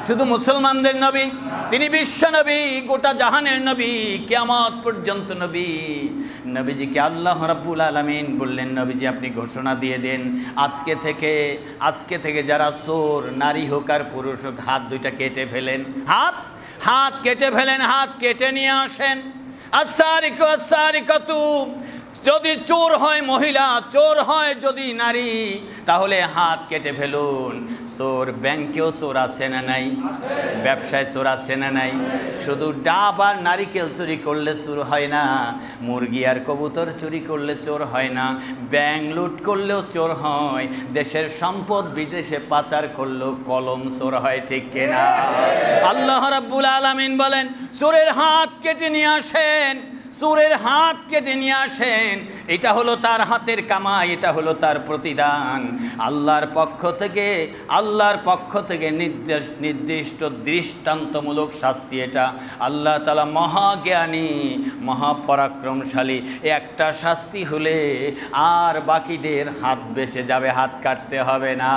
শুধু মুসলমানদের নবী? তিনি বিশ্ব নবী, গোটা জাহানের নবী, কিয়ামত পর্যন্ত নবী। নবীজিকে আল্লাহ রাব্বুল আলামিন বললেন, নবীজি আপনি ঘোষণা দিয়ে দেন আজকে থেকে যারা চোর, নারী হোক আর পুরুষ হোক, হাত দুইটা কেটে ফেলেন। হাত কেটে ফেলেন, হাত কেটে নিয়ে আসেন। আস-সারিকু আস-সারিকাতু, যদি চোর হয় মহিলা, চোর হয় যদি নারী, তাহলে হাত কেটে ফেলুন। চোর ব্যাংকেও চোর আছে না নাই? ব্যবসায় চোর আছে না নাই? শুধু ডাব আর নারিকেল চুরি করলে চোর হয় না, মুরগি আর কবুতর চুরি করলে চোর হয় না, ব্যাংক লুট করলেও চোর হয়, দেশের সম্পদ বিদেশে পাচার করলেও কলম চোর হয়, ঠিক কিনা? আল্লাহ রাব্বুল আলামিন বলেন চোরের হাত কেটে নিয়ে আসেন, চোরের হাত কেটে নিয়ে আসেন। এটা হলো তার হাতের কামাই, এটা হলো তার প্রতিদান। আল্লাহর পক্ষ থেকে নির্দিষ্ট দৃষ্টান্তমূলক শাস্তি এটা। আল্লাহ তাআলা মহাজ্ঞানী, মহাপরাক্রমশালী। একটা শাস্তি হলে আর বাকিদের হাত বেঁচে যাবে, হাত কাটতে হবে না।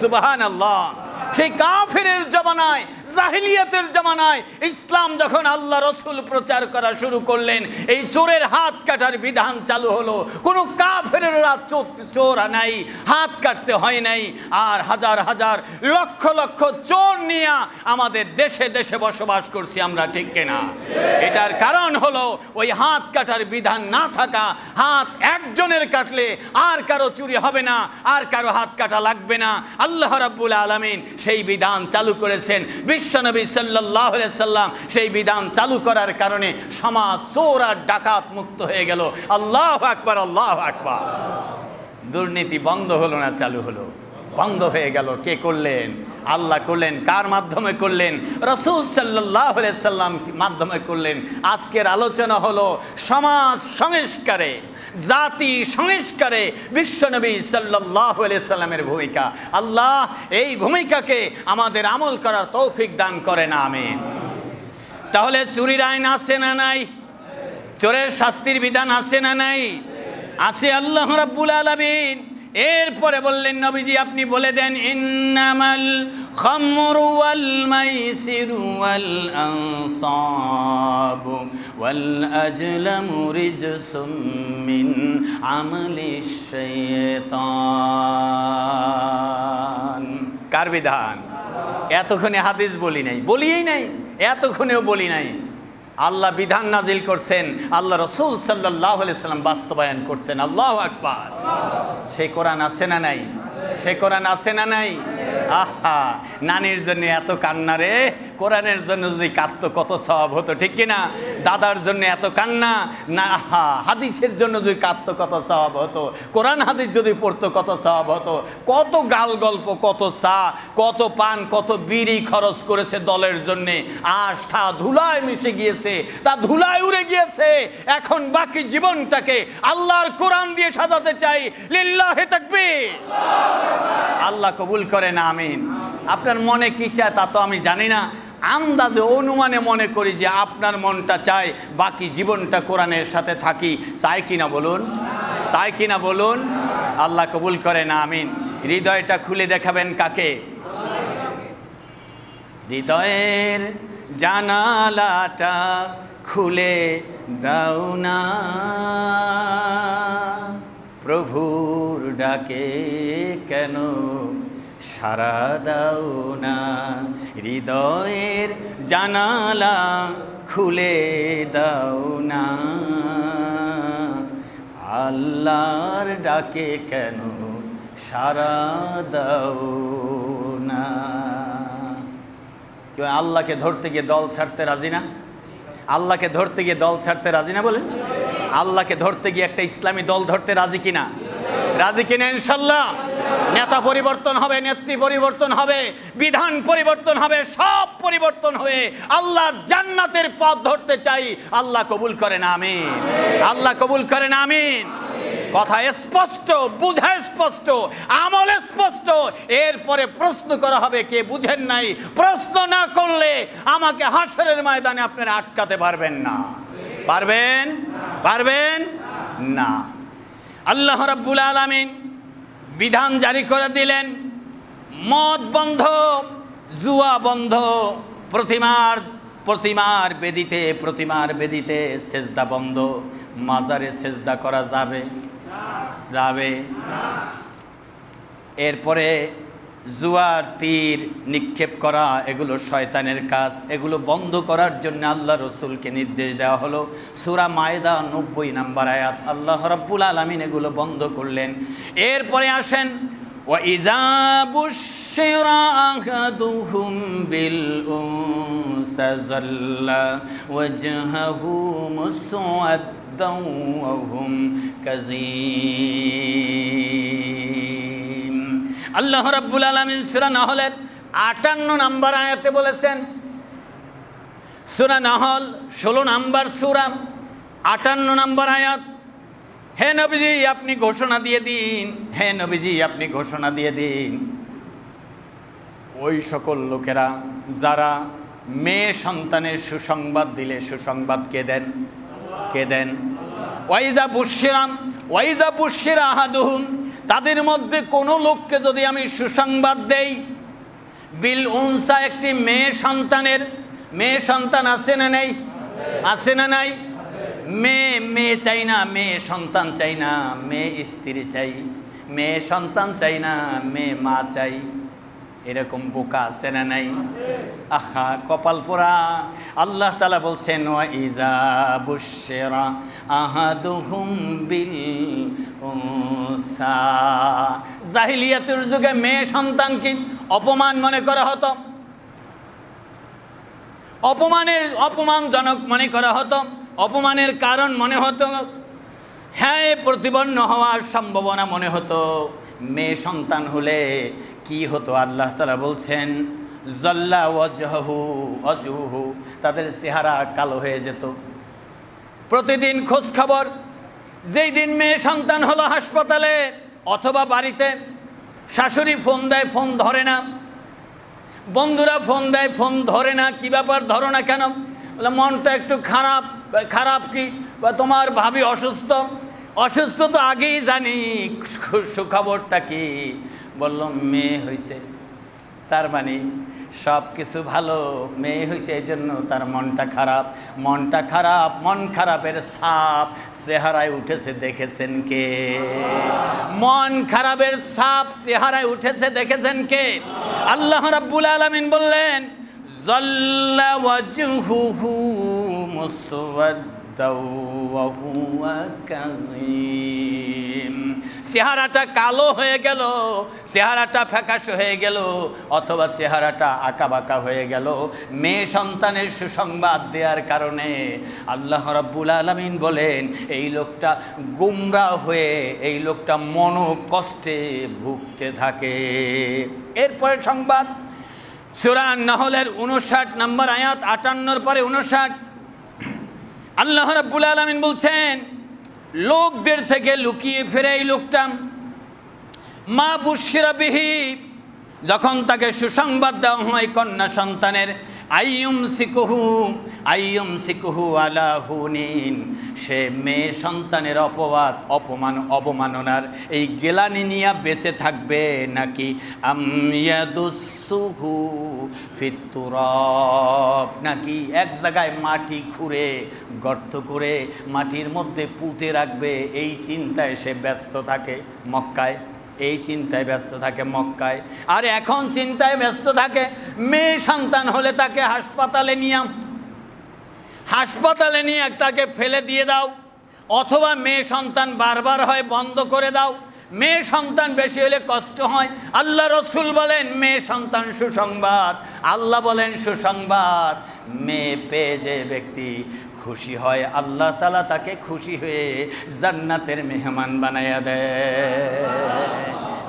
সুবহানাল্লাহ। সেই কাফেরের জামানায়, জাহিলিয়াতের জামানায় ইসলাম যখন আল্লাহ রসুল প্রচার করা শুরু করলেন, এই চোরের হাত কাটার বিধান চালু হলো। কোনো কাফেরের চোর নাই, হাত কাটতে হয় নাই। আর হাজার হাজার লক্ষ লক্ষ চোর নিয়ে আমাদের দেশে দেশে বসবাস করছি আমরা, ঠিক কিনা? এটার কারণ হলো ওই হাত কাটার বিধান না থাকা। হাত একজনের কাটলে আর কারো চুরি হবে না, আর কারো হাত কাটা লাগবে না। আল্লাহ রাব্বুল আলামিন সেই বিধান চালু করেছেন। বিশ্বনবী সাল্লাল্লাহু আলাইহি সাল্লাম সেই বিধান চালু করার কারণে সমাজ চোর আর ডাকাত মুক্ত হয়ে গেল। আল্লাহু আকবার, আল্লাহু আকবার। দুর্নীতি বন্ধ হলো না, চালু হলো? বন্ধ হয়ে গেল। কে করলেন? আল্লাহ করলেন। কার মাধ্যমে করলেন? রাসূল সাল্লাল্লাহু আলাইহি সাল্লাম মাধ্যমে করলেন। আজকের আলোচনা হলো সমাজ সংস্কারে, জাতি সংস্কারে বিশ্বনবী সাল্লাল্লাহু আলাইহি সাল্লামের ভূমিকা। আল্লাহ এই ভূমিকাকে আমাদের আমল করার তৌফিক দান করেন, আমিন। তাহলে চুরির আইন আছে না নাই? চোরের শাস্তির বিধান আছে না নাই? আছে। আল্লাহ রাব্বুল আলামিন এরপরে বললেন, নবীজি আপনি বলে দেন, ইন্নামাল খামরু ওয়াল মাইসিরু ওয়াল আনসাবু ওয়াল আজলামু রিজসুম মিন আমালিশ শাইতান। কার বিধান? এতক্ষণে হাদিস বলি নাই, বলিই নাই, এতক্ষণেও বলি নাই। আল্লাহ বিধান নাজিল করছেন, আল্লাহ রসুল সাল্লাল্লাহু আলাইহি সাল্লাম বাস্তবায়ন করছেন। আল্লাহু আকবার। সেই কোরআন আছে না নাই? সেই কোরআন আছে না নাই? আহা, নানির জন্য এত কান্না রে, কোরআনের জন্য যদি কাঁদতো কত সওয়াব হতো, ঠিক কিনা? দাদার জন্য এত কান্না না, আহা, হাদিসের জন্য যদি কাঁদতো কত সওয়াব হতো, কোরআন হাদিস যদি পড়তো কত সওয়াব হতো। কত গাল গল্প, কত চা, কত পান, কত বিড়ি খরচ করেছে দলের জন্যে। আস্থা ধুলায় মিশে গিয়েছে, তা ধুলায় উড়ে গিয়েছে। এখন বাকি জীবনটাকে আল্লাহর কোরআন দিয়ে সাজাতে চাই। লিল্লাহি তাকবীর। আল্লাহ কবুল করেন, আমিন। আপনার মনে কি চায় তা তো আমি জানি না, আন্দাজে অনুমানে মনে করি যে আপনার মনটা চায় বাকি জীবনটা কোরআনের সাথে থাকি। চাই কিনা বলুন? চাই কিনা বলুন? আল্লাহ কবুল করেন, আমিন। হৃদয়টা খুলে দেখাবেন কাকে? হৃদয়ের জানালাটা খুলে দাও না, প্রভুর ডাকে কেন সাড়া দাও না। হৃদয়ের জানালা খুলে দাও না, আল্লাহর ডাকে কেন সাড়া দাও না। কেউ আল্লাহকে ধরতে গিয়ে দল ছাড়তে রাজি না? আল্লাহকে ধরতে গিয়ে দল ছাড়তে রাজি না? বলে আল্লাহকে ধরতে গিয়ে একটা ইসলামী দল ধরতে রাজি কিনা? রাজি কিনা? ইনশাল্লাহ। নেতা পরিবর্তন হবে, নেত্রী পরিবর্তন হবে, বিধান পরিবর্তন হবে, সব পরিবর্তন হয়ে আল্লাহর জান্নাতের পথ ধরতে চাই। আল্লাহ কবুল করেন, আমিন। আল্লাহ কবুল করেন, আমিন। কথা স্পষ্ট, বুঝা স্পষ্ট, আমল স্পষ্ট। এরপরে প্রশ্ন করা হবে, কে বুঝেন নাই? প্রশ্ন না করলে আমাকে হাসরের ময়দানে আপনারা আটকাতে পারবেন না। পারবেন? পারবেন না। আল্লাহ রাব্বুল আলামিন বিধান জারি করে দিলেন, মদ বন্ধ, জুয়া বন্ধ, প্রতিমার বেদিতে সেজদা বন্ধ। মাজারে সেজদা করা যাবে? যাবে। এরপরে জুয়ার তীর নিক্ষেপ করা, এগুলো শয়তানের কাজ। এগুলো বন্ধ করার জন্য আল্লাহ রসুলকে নির্দেশ দেওয়া হলো। সূরা মায়েদা 90 নম্বর আয়াত। আল্লাহ রাব্বুল আলামিন এগুলো বন্ধ করলেন। এরপরে আসেন, ওয়াইযা বুশিরা আহাদুহুম বিল উনসা যাল্লা ওয়াজহুহু মুসওয়াদ্দান ওয়া হুম কাযীম। আল্লাহ রাব্বুল আলামিন সূরা নাহলের 58 নম্বর আয়াতে বলেছেন, সূরা নাহল 16 নম্বর সূরা, 58 নম্বর আয়াত, হে নবীজি আপনি ঘোষণা দিয়ে দিন, হে নবীজি আপনি ঘোষণা দিয়ে দিন, ওই সকল লোকেরা যারা মেয়ে সন্তানের সুসংবাদ দিলে, সুসংবাদ কে দেন? কে দেন? ওয়াইজা বুশিরা আহাদুহুম, তাদের মধ্যে কোনো লোককে যদি আমি সুসংবাদ দেই, বিল উনসা, একটি মেয়ে সন্তান আছে না নেই? আছে না নাই? মেয়ে চাই না, মেয়ে সন্তান চাই না, মেয়ে স্ত্রী চাই, মেয়ে সন্তান চাই না, মেয়ে মা চাই। এরকম বোকা আছে না নাই? আহা, কপাল পোড়া। আল্লাহ তাআলা বলছেন ওয়া ইজা বুশিরা আহাদুহুম বিল উনসা। জাহিলিয়াতের যুগে মেয়ে সন্তানকে অপমান মনে করা হতো, অপমানজনক মনে করা হতো, অপমানের কারণ মনে হতো, হ্যাঁ প্রতিপন্ন হওয়ার সম্ভাবনা মনে হতো। মেয়ে সন্তান হলে কি হতো? আল্লাহ তাআলা বলছেন জাল্লা ওয়াজহুহু, তাদের চেহারা কালো হয়ে যেত। প্রতিদিন খোঁজ খবর, যেই দিন মেয়ে সন্তান হলো হাসপাতালে অথবা বাড়িতে, শাশুড়ি ফোন দেয়, ফোন ধরে না, বন্ধুরা ফোন দেয়, ফোন ধরে না। কি ব্যাপার, ধরো না কেন? বলে মনটা একটু খারাপ। খারাপ কি? বা তোমার ভাবি অসুস্থ। অসুস্থ তো আগেই জানি, সুখবরটা কি? বলল মেয়ে হয়েছে। তার মানে সব কিছু ভালো, মেয়ে হয়েছে এই জন্য তার মনটা খারাপ। মনটা খারাপ, মন খারাপের ছাপ চেহারায় উঠেছে, দেখেছেন কে? মন খারাপের ছাপ চেহারায় উঠেছে, দেখেছেন কে? আল্লাহ রাব্বুল আলামিন বললেন জাল্লা ওয়াজহুহু মুসওয়াদ্দাও ওয়া হুয়া কাযীম। চেহারাটা কালো হয়ে গেল, চেহারাটা ফ্যাকাশে হয়ে গেল, অথবা চেহারাটা আঁকাবাঁকা হয়ে গেল মেয়ে সন্তানের সুসংবাদ দেওয়ার কারণে। আল্লাহ রাব্বুল আলামিন বলেন এই লোকটা গুমরা হয়ে, এই লোকটা মনোকষ্টে ভুগতে থাকে। এরপরে সংবাদ সূরা নাহলের 59 নম্বর আয়াত, 58 পরে 59। আল্লাহ রাব্বুল আলামিন বলছেন লোকদের থেকে লুকিয়ে ফিরে এই লোকটা মা বুশিরা বিহি, যখন তাকে সুসংবাদ দেওয়া হয় কন্যা সন্তানের, আইয়ুম সিকুহু আলা হুনিন, সে মেয়ে সন্তানের অবমাননার এই গেলানি নিয়ে বেঁচে থাকবে নাকি আময়াদুসুহু ফিত তুরাব, নাকি এক জায়গায় মাটি খুঁড়ে গর্ত করে মাটির মধ্যে পুঁতে রাখবে, এই চিন্তায় সে ব্যস্ত থাকে মক্কায়। এই চিন্তায় ব্যস্ত থাকে মক্কায়। আর এখন চিন্তায় ব্যস্ত থাকে মেয়ে সন্তান হলে তাকে হাসপাতালে নিয়ে তাকে ফেলে দিয়ে দাও, অথবা মেয়ে সন্তান বারবার হয় বন্ধ করে দাও। মেয়ে সন্তান বেশি হলে কষ্ট হয়। আল্লাহ রসুল বলেন মেয়ে সন্তান সুসংবাদ, আল্লাহ বলেন সুসংবাদ। মেয়ে পেয়ে যে ব্যক্তি খুশি হয়, আল্লাহ তাআলা তাকে খুশি হয়ে জান্নাতের মেহমান বানাইয়া দেয়।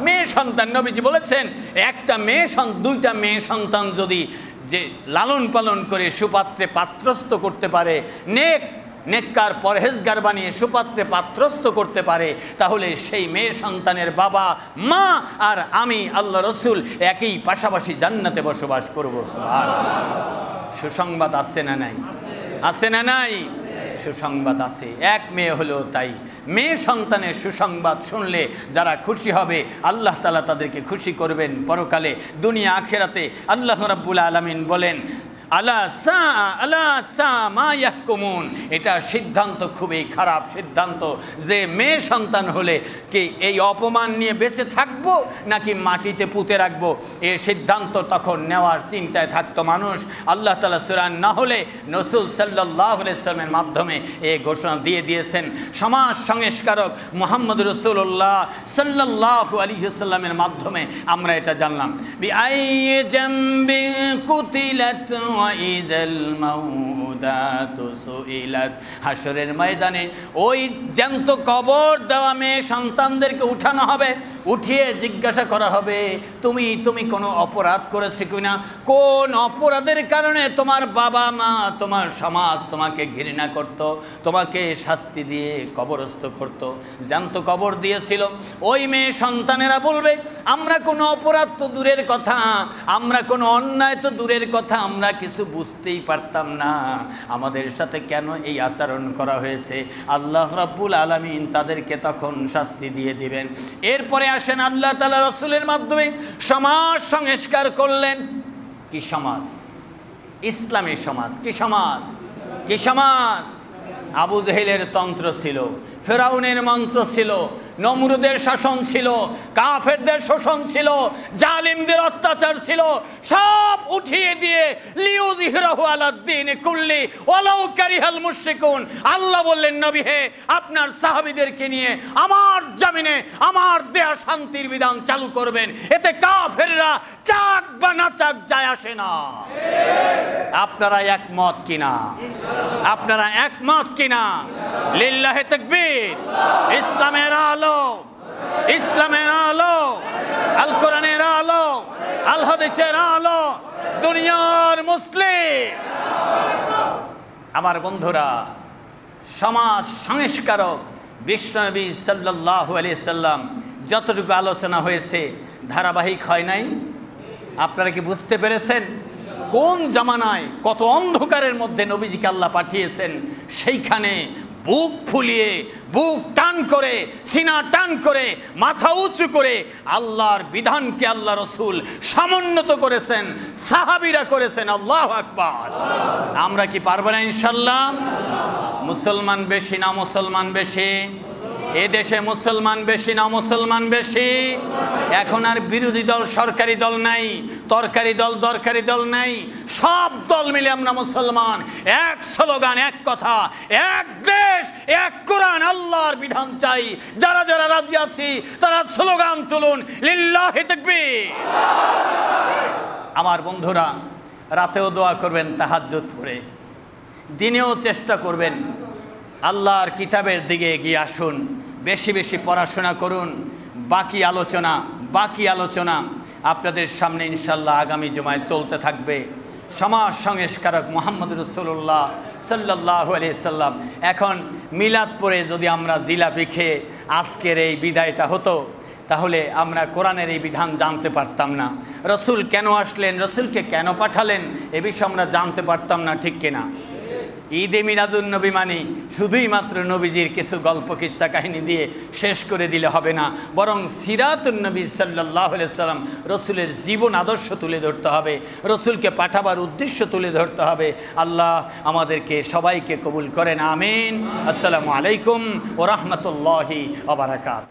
মেয়ে সন্তান, নবীজি বলেছেন একটা দুইটা মেয়ে সন্তান যদি যে লালন পালন করে সুপাত্রে পাত্রস্থ করতে পারে, নেককার পরহেজগার বানিয়ে সুপাত্রে পাত্রস্থ করতে পারে, তাহলে সেই মেয়ে সন্তানের বাবা মা আর আমি আল্লাহ রসুল একই পাশাপাশি জান্নাতে বসবাস করব। সুবহানাল্লাহ। সুসংবাদ আছে না নাই? আছে না নাই? সুসংবাদ আছে। এক মেয়ে হলেও তাই। মেয়ে সন্তানের সুসংবাদ শুনলে যারা খুশি হবে আল্লাহ তাআলা তাদেরকে খুশি করবেন পরকালে, দুনিয়া আখিরাতে। আল্লাহ রাব্বুল আলামিন বলেন আলা সা মা ইয়াহকুমুন, এটা সিদ্ধান্ত খুবই খারাপ সিদ্ধান্ত যে মেয়ে সন্তান হলে কি এই অপমান নিয়ে বেঁচে থাকবো নাকি মাটিতে পুঁতে রাখবো, এই সিদ্ধান্ত তখন নেওয়ার চিন্তায় থাকতো মানুষ। আল্লাহ তাআলা সূরা নাহলে রাসূল সাল্লাল্লাহু আলাইহি ওয়াসাল্লামের মাধ্যমে এই ঘোষণা দিয়ে দিয়েছেন। সমাজ সংস্কারক মুহাম্মদ রাসূলুল্লাহ সাল্লাল্লাহু আলাইহি ওয়াসাল্লামের মাধ্যমে আমরা এটা জানলাম। বিআইয়ি জামবি কুতিলাত ওয়াইজাল মাউদাতু সুইলাত, হাসরের ময়দানে ওই জ্যান্ত কবর দেওয়া মেয়ে সন্তানদেরকে উঠানো হবে, উঠিয়ে জিজ্ঞাসা করা হবে তুমি কোনো অপরাধ করেছো কিনা, কোন অপরাধের কারণে তোমার বাবা মা তোমার সমাজ তোমাকে ঘৃণা করত, তোমাকে শাস্তি দিয়ে কবরস্থ করত, জ্যান্ত কবর দিয়েছিল। ওই মেয়ে সন্তানেরা বলবে আমরা কোনো অপরাধ তো দূরের কথা, আমরা কোনো অন্যায় তো দূরের কথা, আমরা কিছু বুঝতেই পারতাম না আমাদের সাথে কেন এই আচরণ করা হয়েছে। আল্লাহ রাব্বুল আলামিন তাদেরকে তখন শাস্তি দিয়ে দিবেন। এরপরে আসেন আল্লাহ তাআলা রাসূলের মাধ্যমে সমাজ সংস্কার করলেন। কি সমাজ? ইসলামী সমাজ। কি সমাজ? কি সমাজ? আবু জেহেলের তন্ত্র ছিল, ফেরাউনের মন্ত্র ছিল, নমরুদের শাসন ছিল, কাফেরদের শোষণ ছিল, জালিমদের অত্যাচার ছিল, সব উঠিয়ে দিয়ে লিউযহিরাহু আলাদ-দীন কুল্লি ওয়ালাউ কারিহাল মুশরিকুন। আল্লাহ বললেন, নবী হে, আপনার সাহাবীদেরকে নিয়ে আমার জমিনে আমার দেয়া শান্তির বিধান চালু করবেন, এতে কাফেররা চাক বা না চাক যায় আসে না। আপনারা একমত কিনা? আপনারা একমত কিনা? লিল্লাহি তাকবীর। ইসলামের আলো, ইসলামের আলো, আল কোরআনের আলো, আল হাদিসের আলো, দুনিয়ার মুসলিম। আমার বন্ধুরা, সমাজ সংস্কারক বিশ্বনবী সাল্লাল্লাহু আলাইহি সাল্লাম যতটুকু আলোচনা হয়েছে ধারাবাহিক হয় নাই। আপনারা কি বুঝতে পেরেছেন কোন জামানায় কত অন্ধকারের মধ্যে নবীজিকে আল্লাহ পাঠিয়েছেন? সেইখানে বুক ফুলিয়ে, বুক টান করে, সিনা টান করে, মাথা উঁচু করে আল্লাহর বিধানকে আল্লাহ রসুল সমুন্নত করেছেন, সাহাবীরা করেছেন। আল্লাহু আকবার। আমরা কি পারবো না ইনশাল্লাহ? মুসলমান বেশি না মুসলমান বেশি? এ দেশে মুসলমান বেশি না মুসলমান বেশি? এখন আর বিরোধী দল সরকারি দল নাই, তরকারি দল দরকারি দল নাই, সব দল মিলে আমরা মুসলমান। এক স্লোগান, এক কথা, এক দেশ, এক কোরআন, আল্লাহর বিধান চাই। যারা যারা রাজি আছি তারা স্লোগান তুলুন, লিল্লাহি তাকবীর। আমার বন্ধুরা, রাতেও দোয়া করবেন তাহাজ্জুদ পড়ে, দিনেও চেষ্টা করবেন আল্লাহর কিতাবের দিকে এগিয়ে আসুন, বেশি বেশি পড়াশোনা করুন। বাকি আলোচনা আপনাদের সামনে ইনশাল্লাহ আগামী জুমায় চলতে থাকবে। সমাজ সংস্কারক মুহাম্মদ রাসূলুল্লাহ সাল্লাল্লাহু আলাইহি সাল্লাম। এখন মিলাদ পড়ে যদি আমরা জিলাপি খেয়ে আজকের এই বিদায়টা হতো, তাহলে আমরা কোরআনের এই বিধান জানতে পারতাম না। রসুল কেন আসলেন, রসুলকে কেন পাঠালেন, এ বিষয়ে আমরা জানতে পারতাম না, ঠিক কিনা? ঈদে মিলাদুন নবী মানে শুধুই মাত্র নবীজির কিছু গল্প কিস্সা কাহিনী দিয়ে শেষ করে দিলে হবে না, বরং সিরাতুন নবী সাল্লাল্লাহু আলাইহি সাল্লাম, রসুলের জীবন আদর্শ তুলে ধরতে হবে, রসুলকে পাঠাবার উদ্দেশ্য তুলে ধরতে হবে। আল্লাহ আমাদেরকে সবাইকে কবুল করেন, আমিন। আসসালামু আলাইকুম ওয়া রাহমাতুল্লাহি ওয়া বারাকাতুহু।